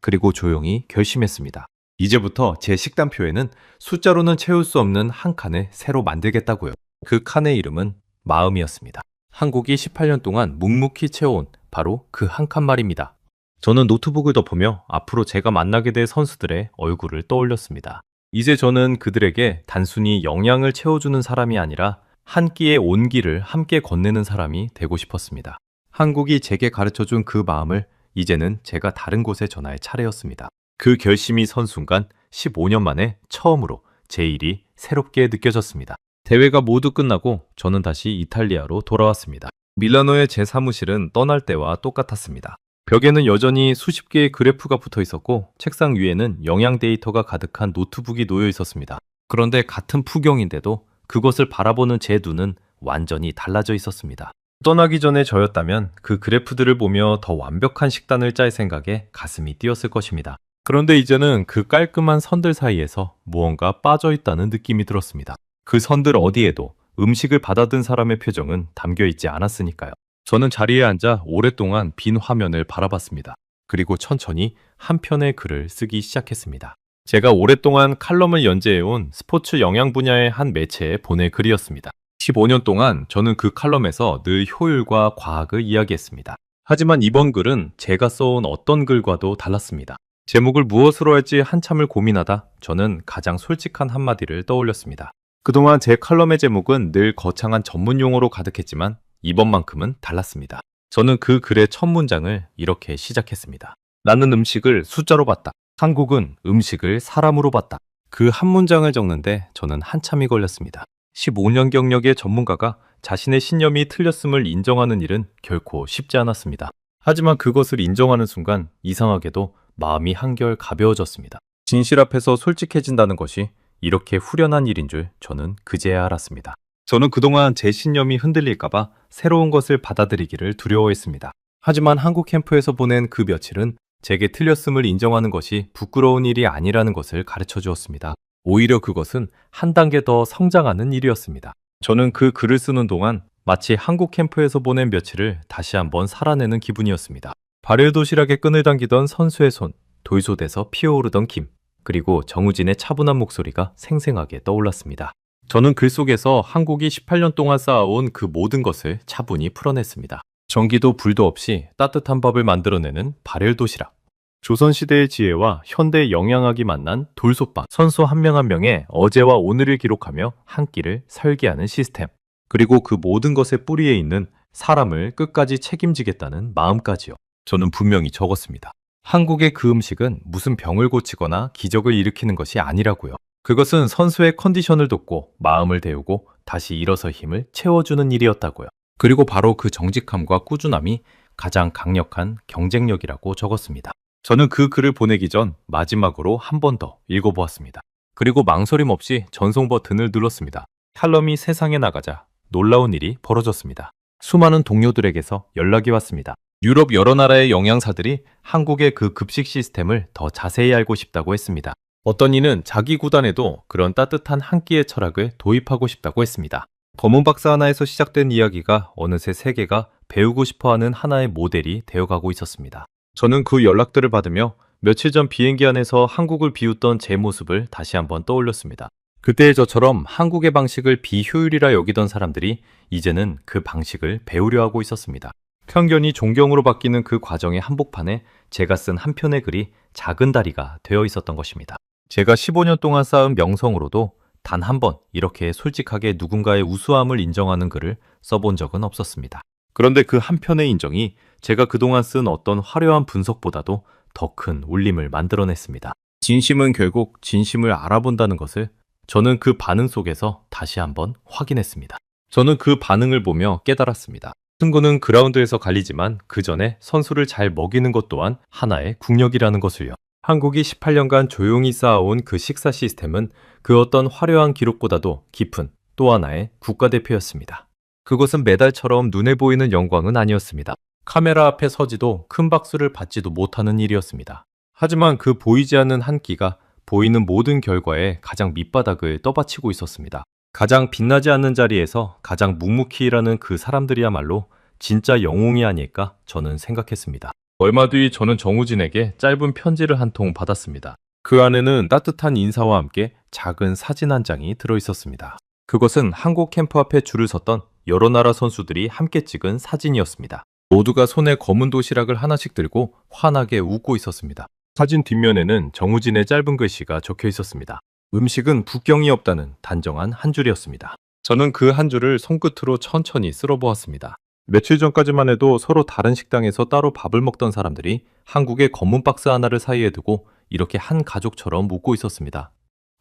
그리고 조용히 결심했습니다. 이제부터 제 식단표에는 숫자로는 채울 수 없는 한 칸을 새로 만들겠다고요. 그 칸의 이름은 마음이었습니다. 한국이 18년 동안 묵묵히 채워온 바로 그 한 칸 말입니다. 저는 노트북을 덮으며 앞으로 제가 만나게 될 선수들의 얼굴을 떠올렸습니다. 이제 저는 그들에게 단순히 영양을 채워주는 사람이 아니라 한 끼의 온기를 함께 건네는 사람이 되고 싶었습니다. 한국이 제게 가르쳐준 그 마음을 이제는 제가 다른 곳에 전할 차례였습니다. 그 결심이 선 순간 15년 만에 처음으로 제 일이 새롭게 느껴졌습니다. 대회가 모두 끝나고 저는 다시 이탈리아로 돌아왔습니다. 밀라노의 제 사무실은 떠날 때와 똑같았습니다. 벽에는 여전히 수십 개의 그래프가 붙어 있었고 책상 위에는 영양 데이터가 가득한 노트북이 놓여 있었습니다. 그런데 같은 풍경인데도 그것을 바라보는 제 눈은 완전히 달라져 있었습니다. 떠나기 전에 저였다면 그 그래프들을 보며 더 완벽한 식단을 짤 생각에 가슴이 뛰었을 것입니다. 그런데 이제는 그 깔끔한 선들 사이에서 무언가 빠져 있다는 느낌이 들었습니다. 그 선들 어디에도 음식을 받아든 사람의 표정은 담겨 있지 않았으니까요. 저는 자리에 앉아 오랫동안 빈 화면을 바라봤습니다. 그리고 천천히 한 편의 글을 쓰기 시작했습니다. 제가 오랫동안 칼럼을 연재해온 스포츠 영양 분야의 한 매체에 보낼 글이었습니다. 15년 동안 저는 그 칼럼에서 늘 효율과 과학을 이야기했습니다. 하지만 이번 글은 제가 써온 어떤 글과도 달랐습니다. 제목을 무엇으로 할지 한참을 고민하다 저는 가장 솔직한 한마디를 떠올렸습니다. 그동안 제 칼럼의 제목은 늘 거창한 전문 용어로 가득했지만 이번만큼은 달랐습니다. 저는 그 글의 첫 문장을 이렇게 시작했습니다. 나는 음식을 숫자로 봤다. 한국은 음식을 사람으로 봤다. 그 한 문장을 적는데 저는 한참이 걸렸습니다. 15년 경력의 전문가가 자신의 신념이 틀렸음을 인정하는 일은 결코 쉽지 않았습니다. 하지만 그것을 인정하는 순간 이상하게도 마음이 한결 가벼워졌습니다. 진실 앞에서 솔직해진다는 것이 이렇게 후련한 일인 줄 저는 그제야 알았습니다. 저는 그동안 제 신념이 흔들릴까봐 새로운 것을 받아들이기를 두려워했습니다. 하지만 한국 캠프에서 보낸 그 며칠은 제게 틀렸음을 인정하는 것이 부끄러운 일이 아니라는 것을 가르쳐 주었습니다. 오히려 그것은 한 단계 더 성장하는 일이었습니다. 저는 그 글을 쓰는 동안 마치 한국 캠프에서 보낸 며칠을 다시 한번 살아내는 기분이었습니다. 발효 도시락에 끈을 당기던 선수의 손, 돌솥에서 피어오르던 김, 그리고 정우진의 차분한 목소리가 생생하게 떠올랐습니다. 저는 글 속에서 한국이 18년 동안 쌓아온 그 모든 것을 차분히 풀어냈습니다. 전기도 불도 없이 따뜻한 밥을 만들어내는 발효 도시락. 조선시대의 지혜와 현대의 영양학이 만난 돌솥밥. 선수 한 명 한 명의 어제와 오늘을 기록하며 한 끼를 설계하는 시스템. 그리고 그 모든 것의 뿌리에 있는 사람을 끝까지 책임지겠다는 마음까지요. 저는 분명히 적었습니다. 한국의 그 음식은 무슨 병을 고치거나 기적을 일으키는 것이 아니라고요. 그것은 선수의 컨디션을 돕고 마음을 데우고 다시 일어서 힘을 채워주는 일이었다고요. 그리고 바로 그 정직함과 꾸준함이 가장 강력한 경쟁력이라고 적었습니다. 저는 그 글을 보내기 전 마지막으로 한 번 더 읽어보았습니다. 그리고 망설임 없이 전송 버튼을 눌렀습니다. 칼럼이 세상에 나가자 놀라운 일이 벌어졌습니다. 수많은 동료들에게서 연락이 왔습니다. 유럽 여러 나라의 영양사들이 한국의 그 급식 시스템을 더 자세히 알고 싶다고 했습니다. 어떤 이는 자기 구단에도 그런 따뜻한 한 끼의 철학을 도입하고 싶다고 했습니다. 검은 박스 하나에서 시작된 이야기가 어느새 세계가 배우고 싶어하는 하나의 모델이 되어가고 있었습니다. 저는 그 연락들을 받으며 며칠 전 비행기 안에서 한국을 비웃던 제 모습을 다시 한번 떠올렸습니다. 그때의 저처럼 한국의 방식을 비효율이라 여기던 사람들이 이제는 그 방식을 배우려 하고 있었습니다. 편견이 존경으로 바뀌는 그 과정의 한복판에 제가 쓴 한 편의 글이 작은 다리가 되어 있었던 것입니다. 제가 15년 동안 쌓은 명성으로도 단 한 번 이렇게 솔직하게 누군가의 우수함을 인정하는 글을 써본 적은 없었습니다. 그런데 그 한 편의 인정이 제가 그동안 쓴 어떤 화려한 분석보다도 더 큰 울림을 만들어냈습니다. 진심은 결국 진심을 알아본다는 것을 저는 그 반응 속에서 다시 한번 확인했습니다. 저는 그 반응을 보며 깨달았습니다. 승부는 그라운드에서 갈리지만 그 전에 선수를 잘 먹이는 것 또한 하나의 국력이라는 것을요. 한국이 18년간 조용히 쌓아온 그 식사 시스템은 그 어떤 화려한 기록보다도 깊은 또 하나의 국가대표였습니다. 그것은 메달처럼 눈에 보이는 영광은 아니었습니다. 카메라 앞에 서지도 큰 박수를 받지도 못하는 일이었습니다. 하지만 그 보이지 않는 한 끼가 보이는 모든 결과에 가장 밑바닥을 떠받치고 있었습니다. 가장 빛나지 않는 자리에서 가장 묵묵히 일하는 그 사람들이야말로 진짜 영웅이 아닐까 저는 생각했습니다. 얼마 뒤 저는 정우진에게 짧은 편지를 한 통 받았습니다. 그 안에는 따뜻한 인사와 함께 작은 사진 한 장이 들어있었습니다. 그것은 한국 캠프 앞에 줄을 섰던 여러 나라 선수들이 함께 찍은 사진이었습니다. 모두가 손에 검은 도시락을 하나씩 들고 환하게 웃고 있었습니다. 사진 뒷면에는 정우진의 짧은 글씨가 적혀 있었습니다. 음식은 국경이 없다는 단정한 한 줄이었습니다. 저는 그 한 줄을 손끝으로 천천히 쓸어보았습니다. 며칠 전까지만 해도 서로 다른 식당에서 따로 밥을 먹던 사람들이 한국의 검은 박스 하나를 사이에 두고 이렇게 한 가족처럼 웃고 있었습니다.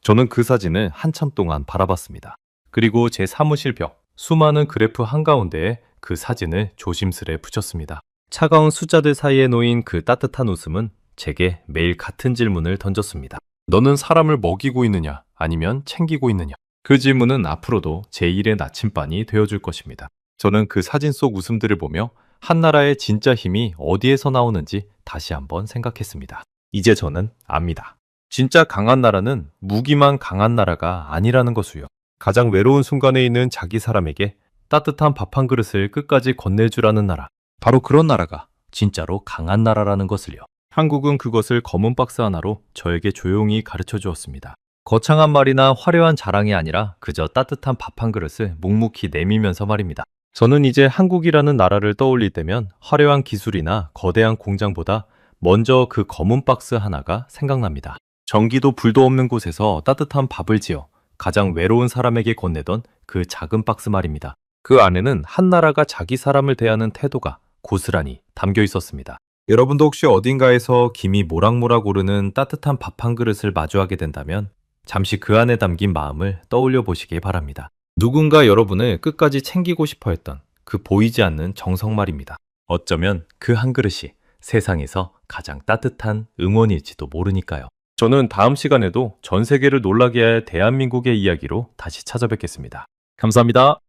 저는 그 사진을 한참 동안 바라봤습니다. 그리고 제 사무실 벽, 수많은 그래프 한가운데에 그 사진을 조심스레 붙였습니다. 차가운 숫자들 사이에 놓인 그 따뜻한 웃음은 제게 매일 같은 질문을 던졌습니다. 너는 사람을 먹이고 있느냐 아니면 챙기고 있느냐? 그 질문은 앞으로도 제 일의 나침반이 되어줄 것입니다. 저는 그 사진 속 웃음들을 보며 한 나라의 진짜 힘이 어디에서 나오는지 다시 한번 생각했습니다. 이제 저는 압니다. 진짜 강한 나라는 무기만 강한 나라가 아니라는 것을요. 가장 외로운 순간에 있는 자기 사람에게 따뜻한 밥 한 그릇을 끝까지 건네주라는 나라. 바로 그런 나라가 진짜로 강한 나라라는 것을요. 한국은 그것을 검은 박스 하나로 저에게 조용히 가르쳐 주었습니다. 거창한 말이나 화려한 자랑이 아니라 그저 따뜻한 밥 한 그릇을 묵묵히 내밀면서 말입니다. 저는 이제 한국이라는 나라를 떠올릴 때면 화려한 기술이나 거대한 공장보다 먼저 그 검은 박스 하나가 생각납니다. 전기도 불도 없는 곳에서 따뜻한 밥을 지어 가장 외로운 사람에게 건네던 그 작은 박스 말입니다. 그 안에는 한 나라가 자기 사람을 대하는 태도가 고스란히 담겨 있었습니다. 여러분도 혹시 어딘가에서 김이 모락모락 오르는 따뜻한 밥 한 그릇을 마주하게 된다면 잠시 그 안에 담긴 마음을 떠올려 보시기 바랍니다. 누군가 여러분을 끝까지 챙기고 싶어 했던 그 보이지 않는 정성 말입니다. 어쩌면 그 한 그릇이 세상에서 가장 따뜻한 응원일지도 모르니까요. 저는 다음 시간에도 전 세계를 놀라게 할 대한민국의 이야기로 다시 찾아뵙겠습니다. 감사합니다.